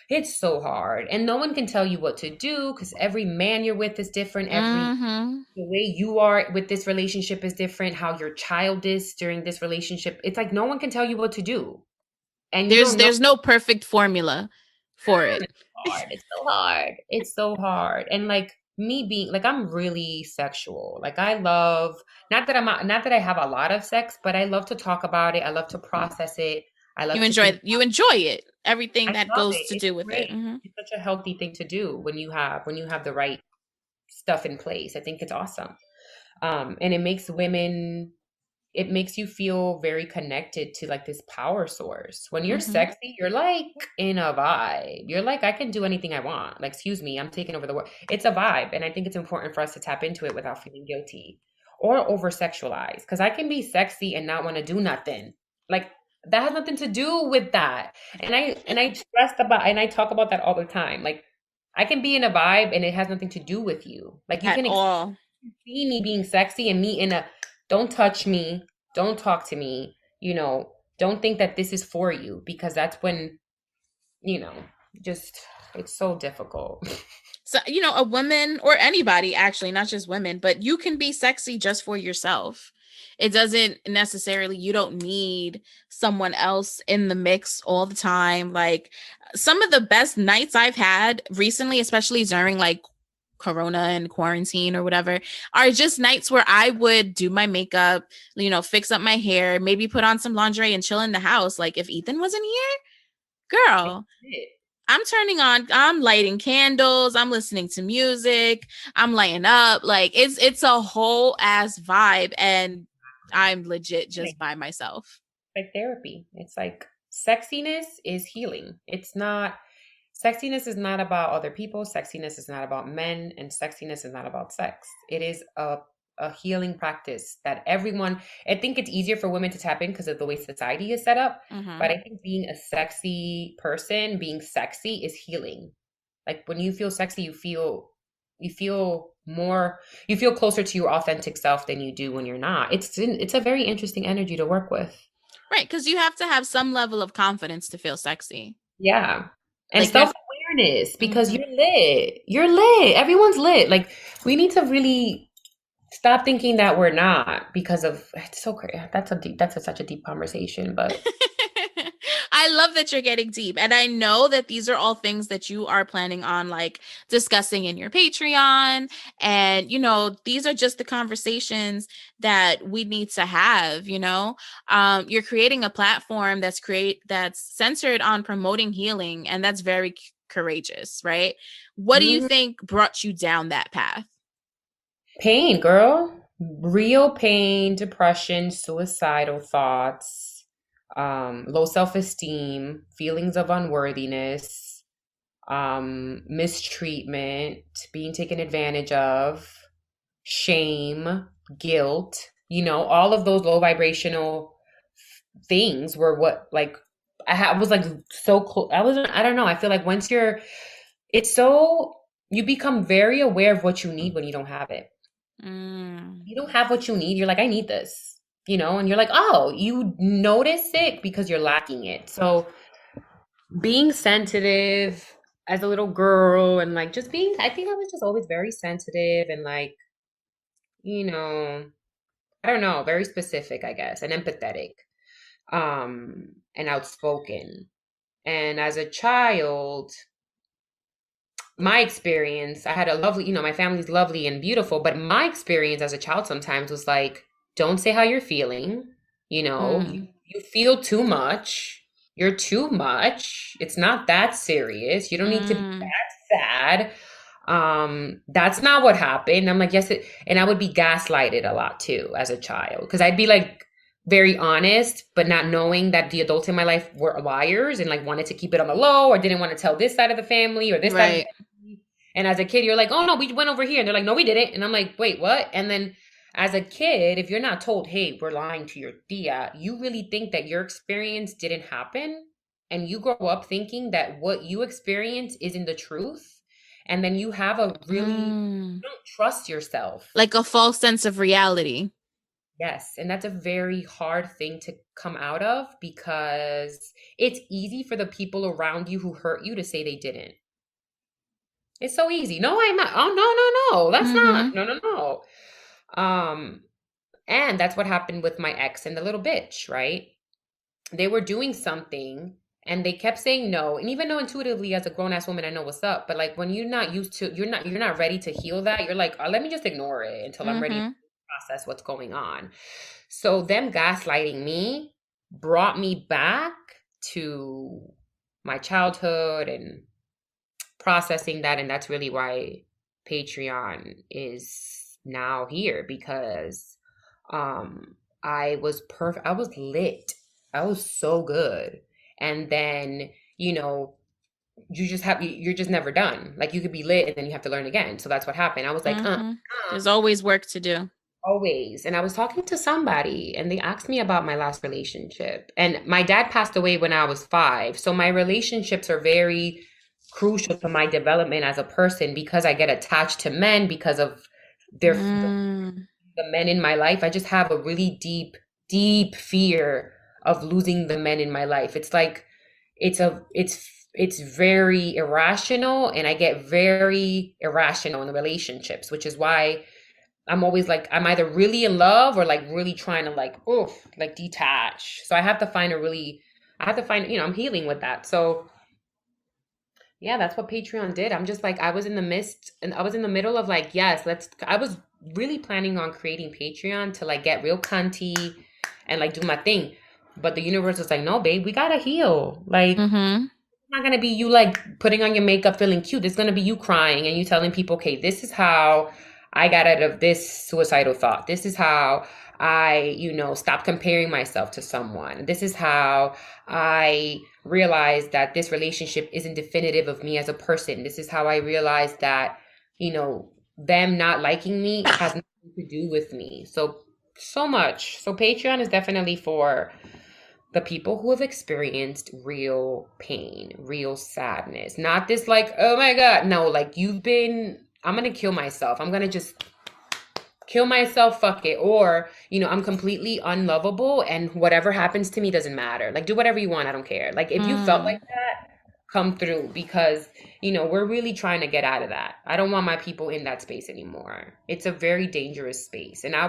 it's so hard. And no one can tell you what to do because every man you're with is different. Mm-hmm. The way you are with this relationship is different. How your child is during this relationship. It's like no one can tell you what to do. And you There's don't know. there's no perfect formula for it. Hard. It's so hard. It's so hard. And like me being like I'm really sexual. Like I love not that I have a lot of sex, but I love to talk about it. I love to process it. I You love to enjoy think you enjoy it. I Everything that love goes it. to It's do with it. great. Mhm. It's such a healthy thing to do when you have the right stuff in place. I think it's awesome. And it makes you feel very connected to like this power source. When you're Mhm. sexy, you're like in a vibe. You're like, I can do anything I want. Like, excuse me, I'm taking over the world. It's a vibe. And I think it's important for us to tap into it without feeling guilty or over sexualized. Because I can be sexy and not want to do nothing. Like that has nothing to do with that. And I stressed about and I talk about that all the time. Like I can be in a vibe and it has nothing to do with you. Like you At can all. see me being sexy and me in a don't touch me, don't talk to me, don't think that this is for you because that's when, you know, just it's so difficult. So, a woman or anybody actually, not just women, but you can be sexy just for yourself. It doesn't necessarily, you don't need someone else in the mix all the time. Like some of the best nights I've had recently, especially during like Corona and quarantine or whatever, are just nights where I would do my makeup, fix up my hair, maybe put on some lingerie and chill in the house. Like if Ethan wasn't here, That's girl, it. I'm lighting candles, I'm listening to music, I'm laying up. Like it's a whole ass vibe and I'm legit just Like, by myself. like therapy. It's like sexiness is healing. Sexiness is not about other people. Sexiness is not about men, and sexiness is not about sex. It is a healing practice that everyone. I think it's easier for women to tap in because of the way society is set up. Mhm. But I think being a sexy person, being sexy, is healing. Like when you feel sexy, you feel closer to your authentic self than you do when you're not. It's a very interesting energy to work with. Right, cuz you have to have some level of confidence to feel sexy. Yeah, and Like if self awareness because Mm-hmm. you're lit. You're lit. Everyone's lit. Like, we need to really stop thinking that we're not because of it's so crazy. Such a deep conversation, but I love that you're getting deep. And I know that these are all things that you are planning on like discussing in your Patreon. And, these are just the conversations that we need to have, You're creating a platform that's centered on promoting healing, and that's very courageous, right? What do you mhm. think brought you down that path? Pain, girl. Real pain, depression, suicidal thoughts, low self-esteem, feelings of unworthiness, mistreatment, being taken advantage of, shame, guilt, all of those low vibrational things were what like was like so close. I don't know. I feel like it's so, you become very aware of what you need when you don't have it. Mm. You don't have what you need. You're like, I need this, and you're like, oh, you notice it because you're lacking it. So being sensitive as a little girl and like I think I was just always very sensitive and like, you know, I don't know, very specific, I guess, and empathetic, and outspoken. And as a child, my experience, I had a lovely, my family's lovely and beautiful, but my experience as a child sometimes was like, don't say how you're feeling. Mm. You feel too much. You're too much. It's not that serious. You don't need to be Mm. that sad. That's not what happened. I'm like, yes, and I would be gaslighted a lot too as a child because I'd be like very honest, but not knowing that the adults in my life were liars and like wanted to keep it on the low or didn't want to tell this side of the family or this side of the Right. family. And as a kid, you're like, oh no, we went over here. And they're like, no, we didn't. And I'm like, wait, what? And then as a kid, if you're not told, hey, we're lying to your tia, you really think that your experience didn't happen. And you grow up thinking that what you experience isn't the truth. And then you have Mm. you don't trust yourself. Like a false sense of reality. Yes, and that's a very hard thing to come out of because it's easy for the people around you who hurt you to say they didn't. It's so easy. No, I'm not. Oh, no, no, no. That's not. Mm-hmm. No, no, no. And that's what happened with my ex and the little bitch, right? They were doing something and they kept saying no. And even though intuitively as a grown ass woman I know what's up, but like when you're not ready to heal that, you're like, oh, let me just ignore it until I'm ready to Mm-hmm. process what's going on. So them gaslighting me brought me back to my childhood and processing that. And that's really why Patreon is now here because I was perfect. I was lit. I was so good. And then, you're just never done. Like you could be lit and then you have to learn again. So that's what happened. I was like, Mm-hmm. There's always work to do. always. And I was talking to somebody and they asked me about my last relationship. And my dad passed away when I was 5. So my relationships are very crucial to my development as a person because I get attached to men because of Mm. the men in my life. I just have a really deep, deep fear of losing the men in my life. It's like it's very irrational and I get very irrational in the relationships, which is why I'm always like I'm either really in love or like really trying to like like detach. So I have to find, I'm healing with that. So yeah, that's what Patreon did. I'm just like, I was in the midst and I was in the middle of like, yes, I was really planning on creating Patreon to like get real cunty and like do my thing. But the universe was like, no, babe, we gotta heal. Like, Mm-hmm. it's not gonna be you like putting on your makeup feeling cute. It's gonna be you crying and you telling people, okay, this is how I got out of this suicidal thought. This is how I, stopped comparing myself to someone. This is how I realized that this relationship isn't definitive of me as a person. This is how I realized that, them not liking me has nothing to do with me. So much. So Patreon is definitely for the people who have experienced real pain, real sadness. Not this like, oh my God. No, like I'm going to kill myself. I'm going to just kill myself, fuck it. Or, I'm completely unlovable and whatever happens to me doesn't matter. Like do whatever you want. I don't care. Like if you felt like that, come through because, we're really trying to get out of that. I don't want my people in that space anymore. It's a very dangerous space. And I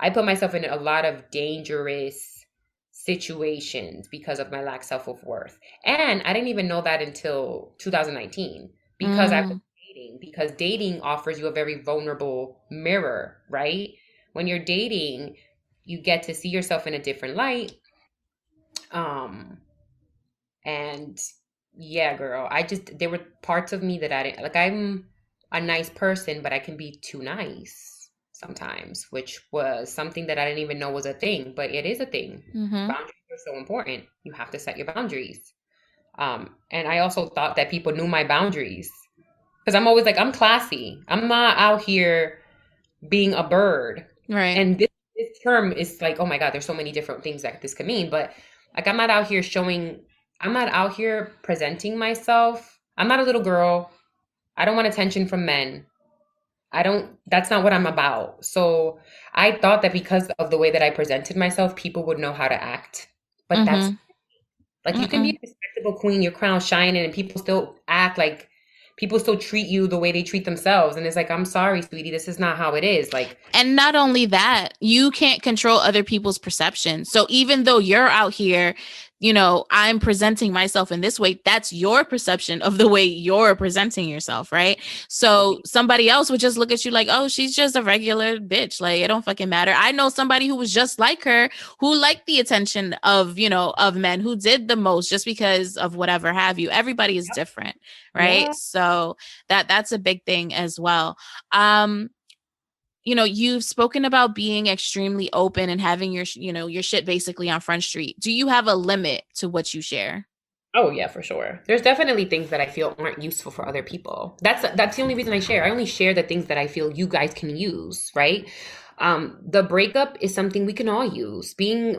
put myself in a lot of dangerous situations because of my lack self-worth. And I didn't even know that until 2019 because I was dating, because dating offers you a very vulnerable mirror, right? When you're dating, you get to see yourself in a different light. And yeah, girl, there were parts of me that I didn't like. I'm a nice person, but I can be too nice sometimes, which was something that I didn't even know was a thing, but it is a thing. Boundaries are so important. You have to set your boundaries. And I also thought that people knew my boundaries because I'm always like, I'm classy. I'm not out here being a bird. Right. And this term is like, oh my God, there's so many different things that this could mean. But like, I'm not out here presenting myself. I'm not a little girl. I don't want attention from men. That's not what I'm about. So I thought that because of the way that I presented myself, people would know how to act. But that's like, you can be a respectable queen, your crown shining, and people still treat you the way they treat themselves. And it's like, I'm sorry, sweetie, this is not how it is. Like, and not only that, you can't control other people's perception. So even though you're out here, I'm presenting myself in this way, that's your perception of the way you're presenting yourself, right? So somebody else would just look at you like, oh, she's just a regular bitch. Like, it don't fucking matter. I know somebody who was just like her, who liked the attention of, of men, who did the most just because of whatever have you. Everybody is different, right? Yeah. So that's a big thing as well. You've spoken about being extremely open and having your shit basically on Front Street. Do you have a limit to what you share? Oh yeah, for sure. There's definitely things that I feel aren't useful for other people. That's the only reason I share. I only share the things that I feel you guys can use, right? The breakup is something we can all use. Having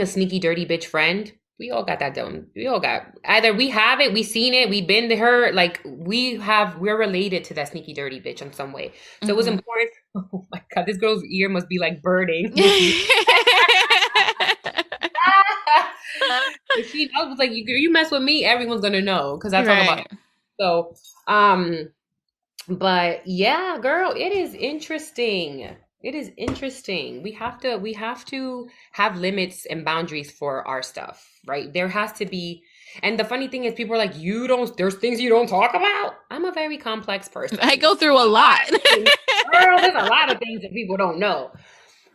a sneaky dirty bitch friend. We all got that done. We all got either we have it, we seen it, we've been to her, like we're related to that sneaky dirty bitch in some way. So it was important. Oh my God, this girl's ear must be like burning. If she knows, like, you mess with me, everyone's gonna know because I talk about it. So, but yeah, girl, it is interesting. It is interesting. We have to have limits and boundaries for our stuff, right? There has to be. And the funny thing is, people are like, there's things you don't talk about. I'm a very complex person. I go through a lot. Girl, there's a lot of things that people don't know.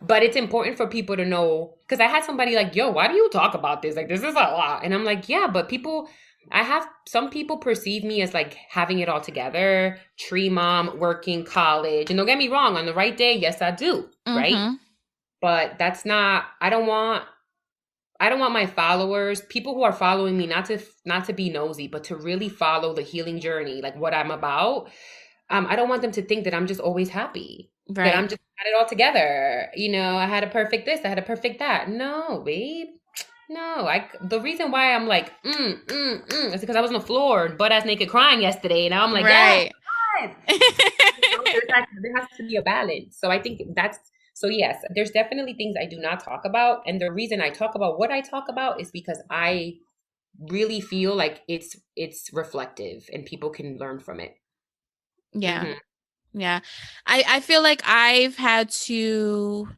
But it's important for people to know, because I had somebody like, yo, why do you talk about this? Like, this is a lot. And I'm like, yeah, but some people perceive me as like having it all together, tree mom, working, college. And don't get me wrong, on the right day, yes, I do, right? But that's not, I don't want my followers, people who are following me, not to be nosy, but to really follow the healing journey, like what I'm about. I don't want them to think that I'm just always happy. Right. That I'm just got it all together. I had a perfect this, I had a perfect that. No, babe. No. The reason why I'm like, is because I was on the floor, butt ass naked crying yesterday. And now I'm like, right. Yes. There has to be a balance. So I think yes, there's definitely things I do not talk about. And the reason I talk about what I talk about is because I really feel like it's reflective and people can learn from it. Yeah. Yeah. I feel like I've had to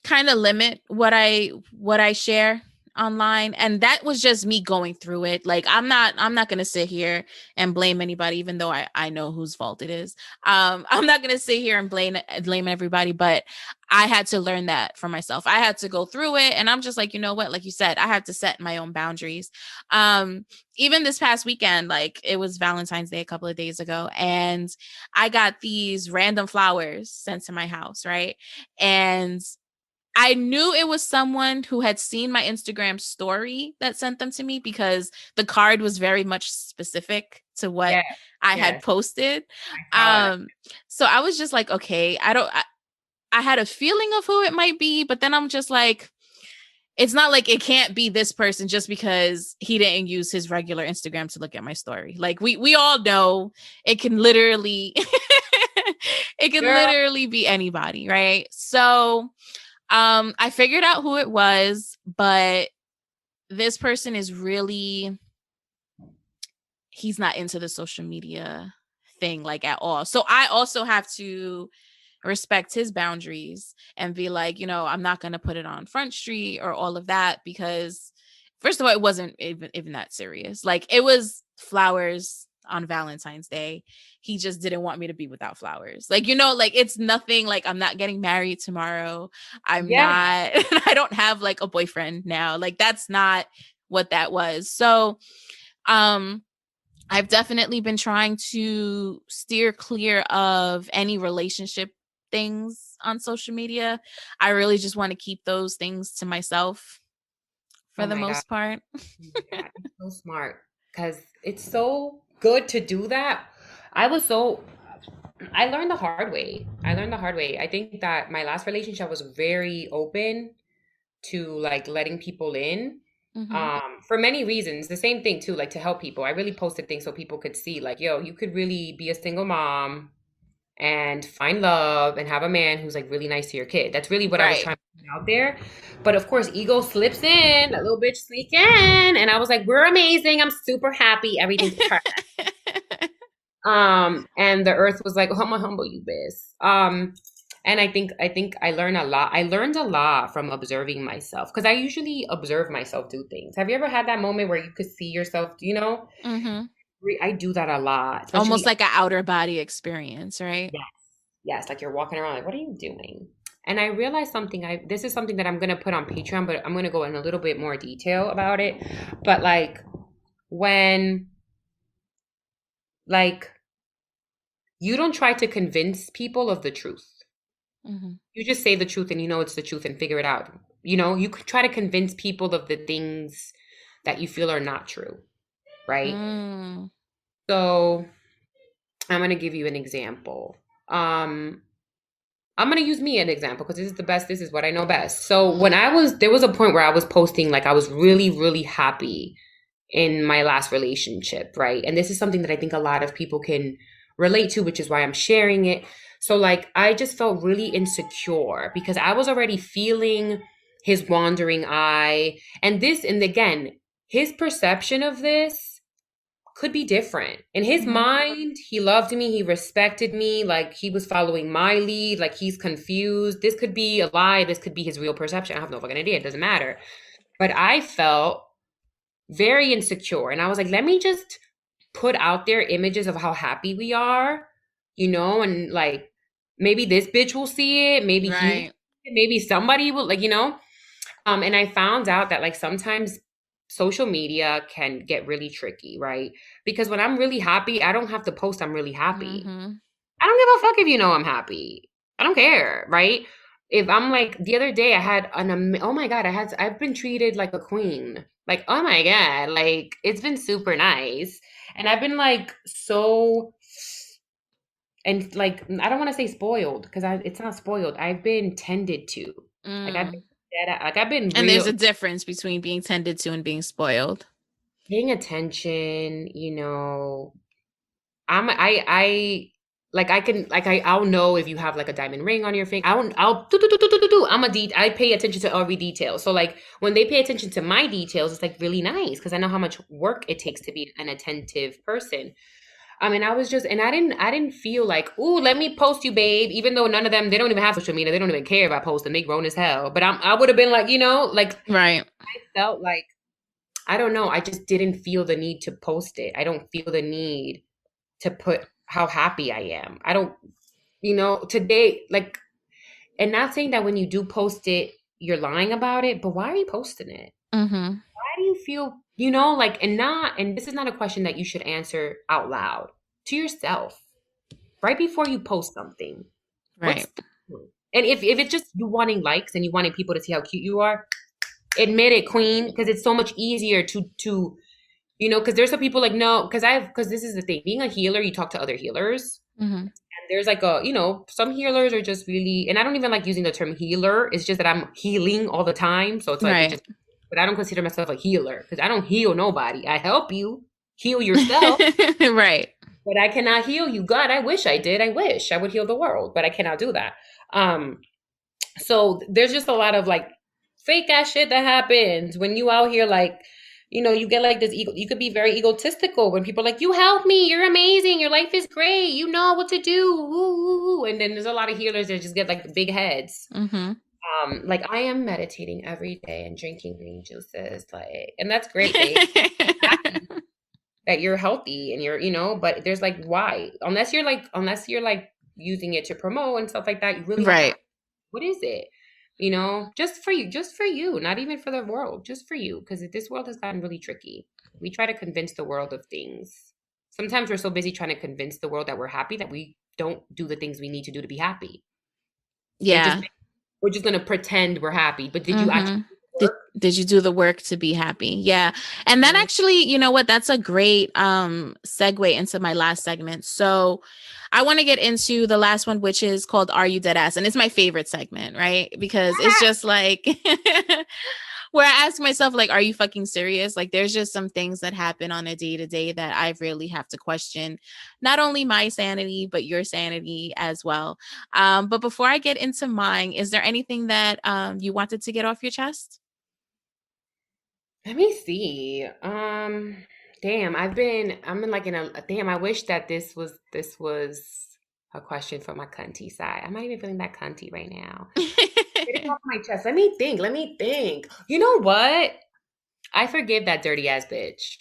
kind of limit what I share online, and that was just me going through it. Like, I'm not going to sit here and blame anybody, even though I know whose fault it is. I'm not going to sit here and blame everybody, but I had to learn that for myself. I had to go through it, and I'm just like, you know what? Like you said, I have to set my own boundaries. Even this past weekend, like, it was Valentine's Day a couple of days ago, and I got these random flowers sent to my house, right? And I knew it was someone who had seen my Instagram story that sent them to me, because the card was very much specific to what I had posted. So I was just like, okay, I had a feeling of who it might be, but then I'm just like, it's not like it can't be this person just because he didn't use his regular Instagram to look at my story. Like, we all know it can literally literally be anybody, right? So I figured out who it was, but this person is really, he's not into the social media thing like at all. So I also have to respect his boundaries and be like, I'm not going to put it on Front Street or all of that, because first of all, it wasn't even that serious. Like, it was flowers on Valentine's Day. He just didn't want me to be without flowers. Like, like, it's nothing. Like, I'm not getting married tomorrow. I'm Yeah. not, I don't have like a boyfriend now. Like, that's not what that was. So, I've definitely been trying to steer clear of any relationship things on social media. I really just want to keep those things to myself for Oh the my God. most part. Oh my God, you're so smart, because it's so good to do that. I learned the hard way. I think that my last relationship was very open to like letting people in, Mm-hmm. for many reasons. The same thing too, like to help people. I really posted things so people could see, like, yo, you could really be a single mom and find love and have a man who's like really nice to your kid. That's really what I was Right. trying to put out there. But of course, ego slips in, a little bitch sneak in, and I was like, we're amazing. I'm super happy. Everything's perfect. And the earth was like, oh, I'm gonna humble you, biz. And I think I learned a lot. I learned a lot from observing myself, because I usually observe myself do things. Have you ever had that moment where you could see yourself, Mm-hmm. I do that a lot, Almost especially. like an outer body experience, right? Yes, yes, like you're walking around like, what are you doing? And I realized something. This is something that I'm gonna put on Patreon, but I'm gonna go in a little bit more detail about it. But like, when, like, you don't try to convince people of the truth. Mm-hmm. You just say the truth, and it's the truth, and figure it out. You could try to convince people of the things that you feel are not true, right? Mm. So I'm gonna give you an example. I'm gonna use me an example, because this is the best. This is what I know best. So there was a point where I was posting like I was really, really happy in my last relationship, right? And this is something that I think a lot of people can relate to, which is why I'm sharing it. So like, I just felt really insecure because I was already feeling his wandering eye, and again, his perception of this could be different. In his Mm-hmm. mind, he loved me, he respected me, like he was following my lead, like he's confused. This could be a lie, this could be his real perception. I have no fucking idea, it doesn't matter. But I felt very insecure, and I was like, let me just put out there images of how happy we are, and like, maybe this bitch will see it, maybe he will see Right. it, maybe somebody will, like, and I found out that like sometimes social media can get really tricky, right? Because when I'm really happy, I don't have to post I'm really happy. Mm-hmm. I don't give a fuck if you know I'm happy. I don't care, right? If I'm like, the other day I had oh my God, I've been treated like a queen. Like, oh my God, like it's been super nice. And I've been like and like, I don't want to say spoiled, because it's not spoiled. I've been tended to. Like I've Mm. been I've been And there's real a difference between being tended to and being spoiled. paying attention, I like, I can, like, I'll know if you have like a diamond ring on your finger. I'll do, do, do, do, do, do, do. I pay attention to every detail. So like, when they pay attention to my details, it's like really nice, because I know how much work it takes to be an attentive person. And I was just, and I didn't feel like, ooh, let me post you, babe. Even though none of them, they don't even have social media. They don't even care if I post them. They grown as hell. But I would have been like, like, Right. I felt like, I don't know. I just didn't feel the need to post it. I don't feel the need to put how happy I am. I don't, today, like, and not saying that when you do post it, you're lying about it, but why are you posting it? Mm-hmm. Why do you feel, like, and this is not a question that you should answer out loud to yourself right before you post something. What's Right. the point? And if it's just you wanting likes and you wanting people to see how cute you are, admit it, queen, because it's so much easier to because there's some people like, no, because this is the thing, being a healer, you talk to other healers, Mm-hmm. and there's like some healers are just really, and I don't even like using the term healer. It's just that I'm healing all the time, so it's like Right. but I don't consider myself a healer, because I don't heal nobody. I help you heal yourself, Right. but I cannot heal you. God, I wish I did. I wish I would heal the world, but I cannot do that. So there's just a lot of like fake ass shit that happens when you out here like, you get like this ego. You could be very egotistical when people are like, you help me, you're amazing, your life is great, you know what to do. Woo, woo. And then there's a lot of healers that just get like the big heads. Mm-hmm. Like I am meditating every day and drinking green juices, like, and that's great, babe. Happy that you're healthy and but there's like why? Unless you're like using it to promote and stuff like that, you really have to Right. ask, what is it? Just for you, not even for the world, just for you. Because this world has gotten really tricky. We try to convince the world of things. Sometimes we're so busy trying to convince the world that we're happy that we don't do the things we need to do to be happy. Yeah. We're just gonna pretend we're happy. But did you actually Mm-hmm. do the work? Did you do the work to be happy? Yeah. And that actually, you know what? That's a great segue into my last segment. So I want to get into the last one, which is called Are You Dead Ass? And it's my favorite segment, right? Because it's just like where I ask myself, like, are you fucking serious? Like, there's just some things that happen on a day to day that I really have to question, not only my sanity, but your sanity as well. But before I get into mine, is there anything that you wanted to get off your chest? Let me see. Damn, I'm in like in a damn, I wish that this was a question for my cunty side. I'm not even feeling that cunty right now. Get it off my chest. Let me think. Let me think. You know what? I forgive that dirty ass bitch.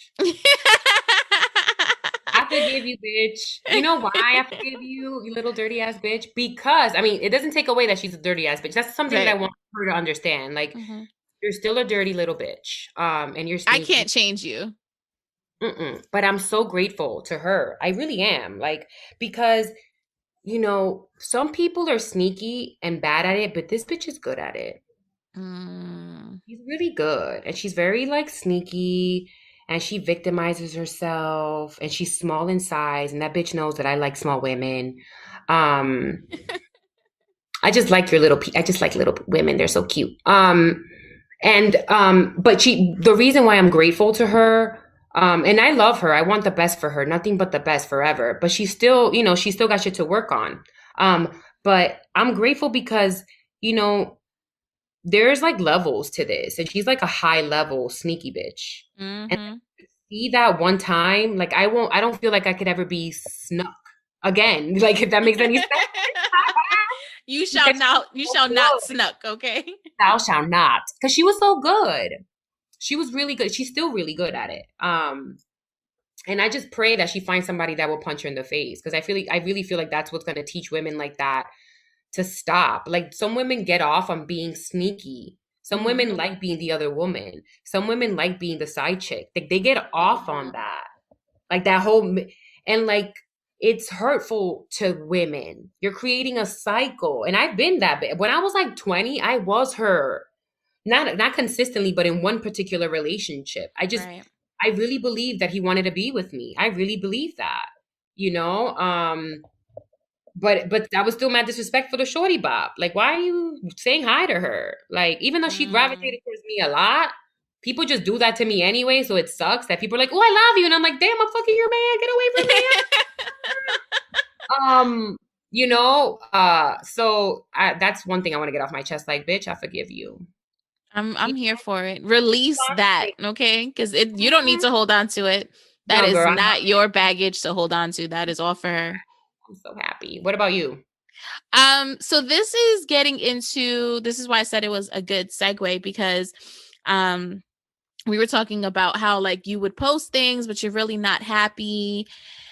I forgive you, bitch. You know why I forgive you, you little dirty ass bitch? Because I mean, it doesn't take away that she's a dirty ass bitch. That's something that I Right. want her to understand. Like, Hmm. you're still a dirty little bitch. And you're I sneaky. can't change you. But I'm so grateful to her. I really am. Like, because, some people are sneaky and bad at it, but this bitch is good at it. Mm. She's really good. And she's very like sneaky and she victimizes herself and she's small in size. And that bitch knows that I like small women. Um, I just like I just like little women. They're so cute. But the reason why I'm grateful to her, and I love her, I want the best for her, nothing but the best forever. But she's still got shit to work on. But I'm grateful because, you know, there's like levels to this, and she's like a high level sneaky bitch. And Hmm. see that one time, like I don't feel like I could ever be snuck again. Like if that makes any sense. You shall Because she not. was You so shall not good. snuck. Okay. Thou shalt not. Because she was so good. She was really good. She's still really good at it. And I just pray that she finds somebody that will punch her in the face. Because I really feel like that's what's gonna teach women like that to stop. Like some women get off on being sneaky. Some Hmm. women like being the other woman. Some women like being the side chick. Like they get off on that. Like that whole and like it's hurtful to women. You're creating a cycle. And I've been that bit. When I was like 20, I was her. Not consistently, but in one particular relationship. Right. I really believed that he wanted to be with me. I really believe that. You know? But that was still mad disrespectful to Shorty Bop. Like, why are you saying hi to her? Like, even though she Mm. gravitated towards me a lot, people just do that to me anyway. So it sucks that people are like, "Oh, I love you," and I'm like, "Damn, I'm fucking your man. Get away from me." That's one thing I want to get off my chest. Like, bitch, I forgive you. I'm Keep here for it. Release that, on. okay? Because you don't need to hold on to it. That No, is girl, not your baggage to hold on to. That is all for her. I'm so happy. What about you? So this is getting into this is why I said it was a good segue because um we were talking about how like you would post things, but you're really not happy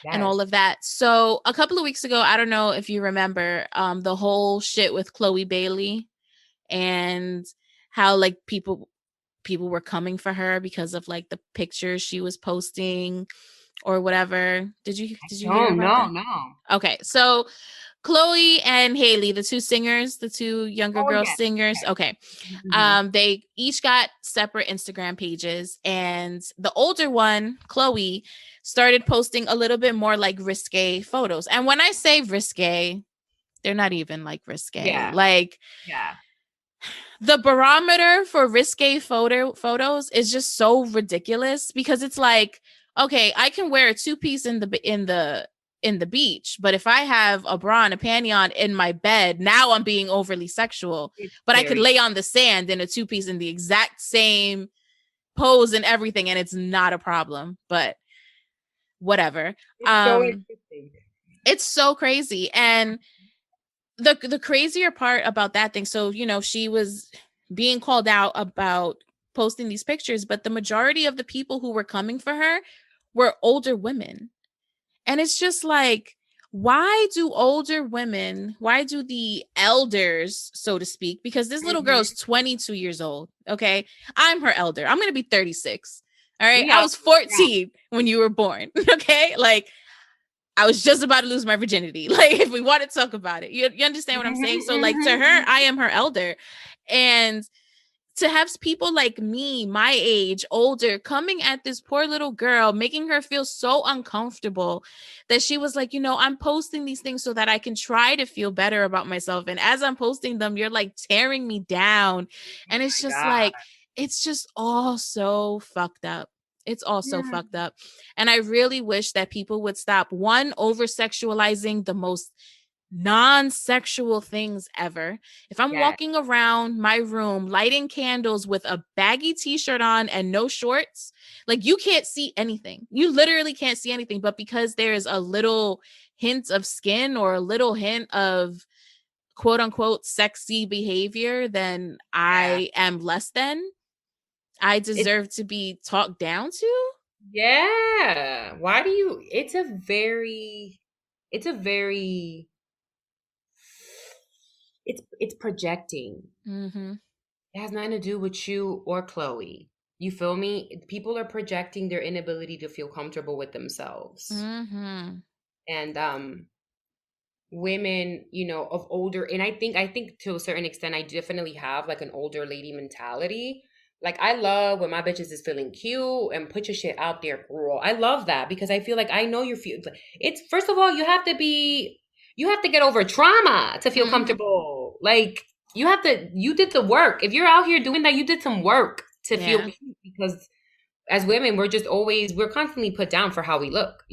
and Yes. all of that. So a couple of weeks ago, I don't know if you remember the whole shit with Chloe Bailey and how like people were coming for her because of like the pictures she was posting or whatever. Did you hear No, about no, that? no. Okay. So Chloe and Haley, the two singers, the two younger Oh, girl yes. singers. Yes. Okay. Mhm. They each got separate Instagram pages, and the older one, Chloe, started posting a little bit more like risque photos. And when I say risque, they're not even like risque. Yeah. Like Yeah. the barometer for risque photos is just so ridiculous because it's like, okay, I can wear a two piece in the in the beach. But if I have a bra and a panty on in my bed, now I'm being overly sexual. It's But I could very, lay on the sand in a 2-piece in the exact same pose and everything, and it's not a problem. But whatever. it's so interesting. It's so crazy. And the crazier part about that thing, so she was being called out about posting these pictures, but the majority of the people who were coming for her were older women. And it's just like, why do the elders, so to speak, because this little girl is 22 years old, okay? I'm her elder. I'm going to be 36. All right? I was 14 when you were born, okay? Like, I was just about to lose my virginity. Like, if we want to talk about it, you understand what I'm saying? So, like, to her, I am her elder. And to have people like me, my age, older, coming at this poor little girl, making her feel so uncomfortable that she was like, I'm posting these things so that I can try to feel better about myself. And as I'm posting them, you're like tearing me down. And it's just like, it's just all so fucked up. It's all so fucked up. And I really wish that people would stop, one, over sexualizing the most non-sexual things ever. If I'm walking around my room lighting candles with a baggy t-shirt on and no shorts, like, you can't see anything. You literally can't see anything. But because there's a little hint of skin or a little hint of quote unquote sexy behavior, then I am less than. I deserve to be talked down to. Yeah. Why do you? It's a very it's projecting. It has nothing to do with you or Chloe. You feel me? People are projecting their inability to feel comfortable with themselves. And women, of older, and I think to a certain extent, I definitely have like an older lady mentality. Like, I love when my bitches is feeling cute and put your shit out there, girl. I love that because I feel like I know you're it's, first of all, you have to get over trauma to feel comfortable. Like, you did the work. If you're out here doing that, you did some work to feel cute, because as women, we're constantly put down for how we look,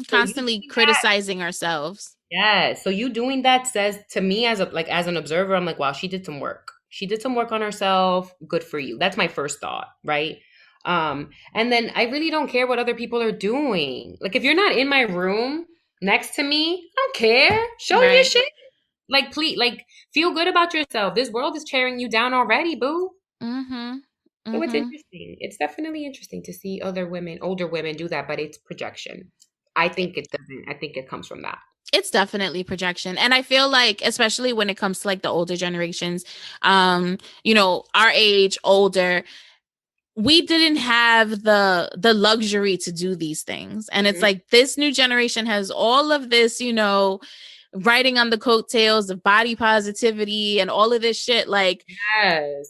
Constantly criticizing ourselves. Yeah. So you doing that says to me, as an observer, I'm like, wow, she did some work. She did some work on herself. Good for you. That's my first thought, right? And then I really don't care what other people are doing. Like, if you're not in my room next to me, I don't care. Show your shit. Like, please, like, feel good about yourself. This world is tearing you down already, boo. So it's interesting. It's definitely interesting to see older women do that, but it's projection. I think it doesn't. I think it comes from that. It's definitely projection. And I feel like, especially when it comes to like the older generations, our age, older, we didn't have the luxury to do these things. And it's like, this new generation has all of this, riding on the coattails of body positivity and all of this shit. Like, I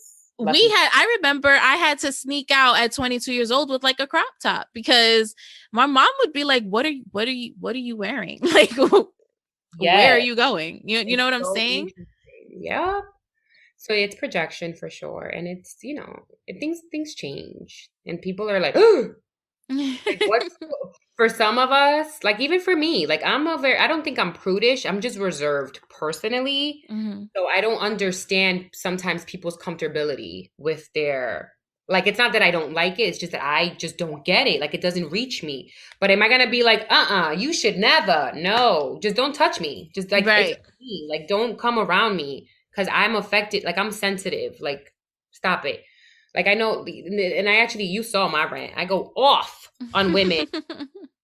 remember I had to sneak out at 22 years old with like a crop top because my mom would be like, what are you wearing? Like, where are you going? You know what I'm saying? Yeah. So it's projection for sure. And it's, things change and people are like, oh, like, what's for some of us, like, even for me, like, I don't think I'm prudish. I'm just reserved personally. So I don't understand sometimes people's comfortability with their, like, it's not that I don't like it. It's just that I just don't get it. Like, it doesn't reach me. But am I going to be like, you should never. No, just don't touch me. Just like, it's me. Like, don't come around me because I'm affected. Like, I'm sensitive. Like, stop it. Like, I know, and you saw my rant. I go off on women.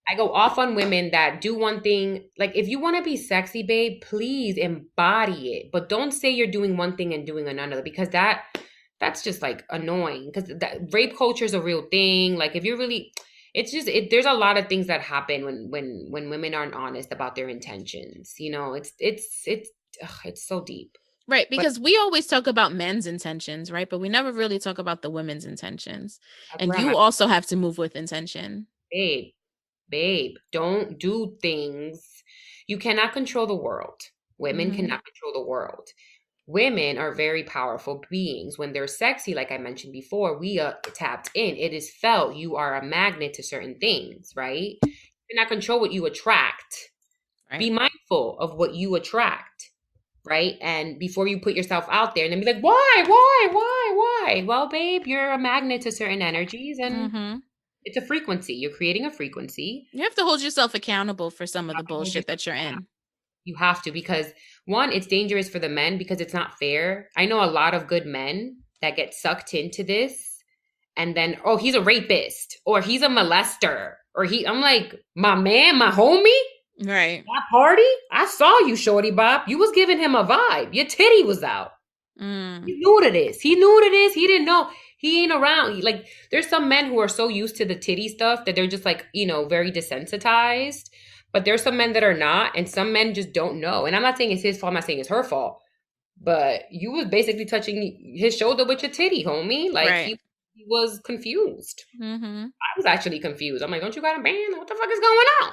I go off on women that do one thing. Like, if you want to be sexy, babe, please embody it. But don't say you're doing one thing and doing another, because that's just like annoying. Because rape culture is a real thing. Like, if you're really, there's a lot of things that happen when women aren't honest about their intentions. It's so deep. Right, because we always talk about men's intentions, right? But we never really talk about the women's intentions. And you also have to move with intention. Babe, don't do things. You cannot control the world. Women cannot control the world. Women are very powerful beings. When they're sexy, like I mentioned before, we are tapped in. It is felt. You are a magnet to certain things, right? You cannot control what you attract. Be mindful of what you attract, right? And before you put yourself out there and then be like, why? Well, babe, you're a magnet to certain energies, and it's a frequency. You're creating a frequency. You have to hold yourself accountable for some of the bullshit that you're in. You have to, because one, it's dangerous for the men because it's not fair. I know a lot of good men that get sucked into this, and then, oh, he's a rapist, or he's a molester, or I'm like, my man, my homie, right? That party, I saw you, shorty bop. You was giving him a vibe. Your titty was out. He knew what it is. He didn't know. He ain't around. Like, there's some men who are so used to the titty stuff that they're just like, very desensitized. But there's some men that are not, and some men just don't know. And I'm not saying it's his fault. I'm not saying it's her fault. But you was basically touching his shoulder with your titty, homie. Like, he was confused. I was actually confused. I'm like, don't you got a band? What the fuck is going on?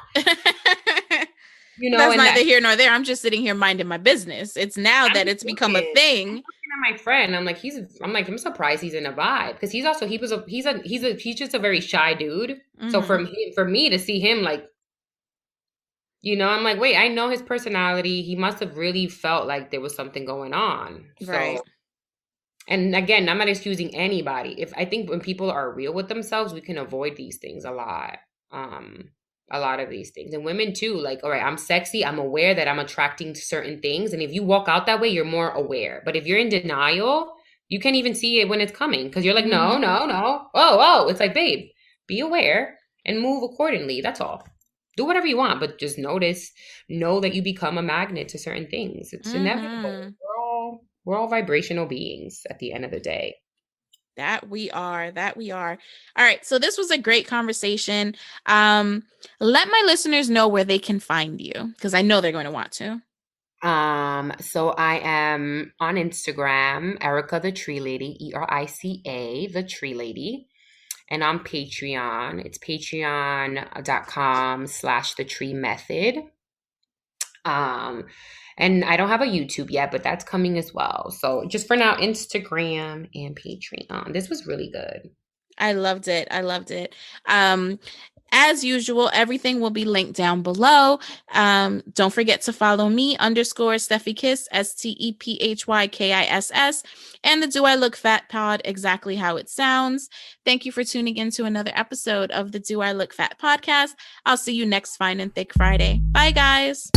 That's neither here nor there. I'm just sitting here minding my business. It's now that it's become a thing. I'm looking at my friend. I'm like, I'm surprised he's in a vibe, because he's just a very shy dude. So for me to see him, like, I'm like, wait, I know his personality. He must have really felt like there was something going on. Right. And again, I'm not excusing anybody. I think when people are real with themselves, we can avoid these things a lot. A lot of these things. And women too, like, all right, I'm sexy. I'm aware that I'm attracting to certain things. And if you walk out that way, you're more aware. But if you're in denial, you can't even see it when it's coming, because you're like, no. Oh. It's like, babe, be aware and move accordingly. That's all. Do whatever you want, but just know that you become a magnet to certain things. It's inevitable. We're all vibrational beings at the end of the day. That we are. All right. So this was a great conversation. Let my listeners know where they can find you, because I know they're going to want to. So I am on Instagram, Erica the Tree Lady, ERICA the Tree Lady. And on Patreon, it's patreon.com/the tree method. And I don't have a YouTube yet, but that's coming as well. So just for now, Instagram and Patreon. This was really good. I loved it. As usual, everything will be linked down below. Don't forget to follow me _StephyKiss, STEPHYKISS, and the Do I Look Fat pod, exactly how it sounds. Thank you for tuning in to another episode of the Do I Look Fat podcast. I'll see you next Fine and Thick Friday. Bye, guys.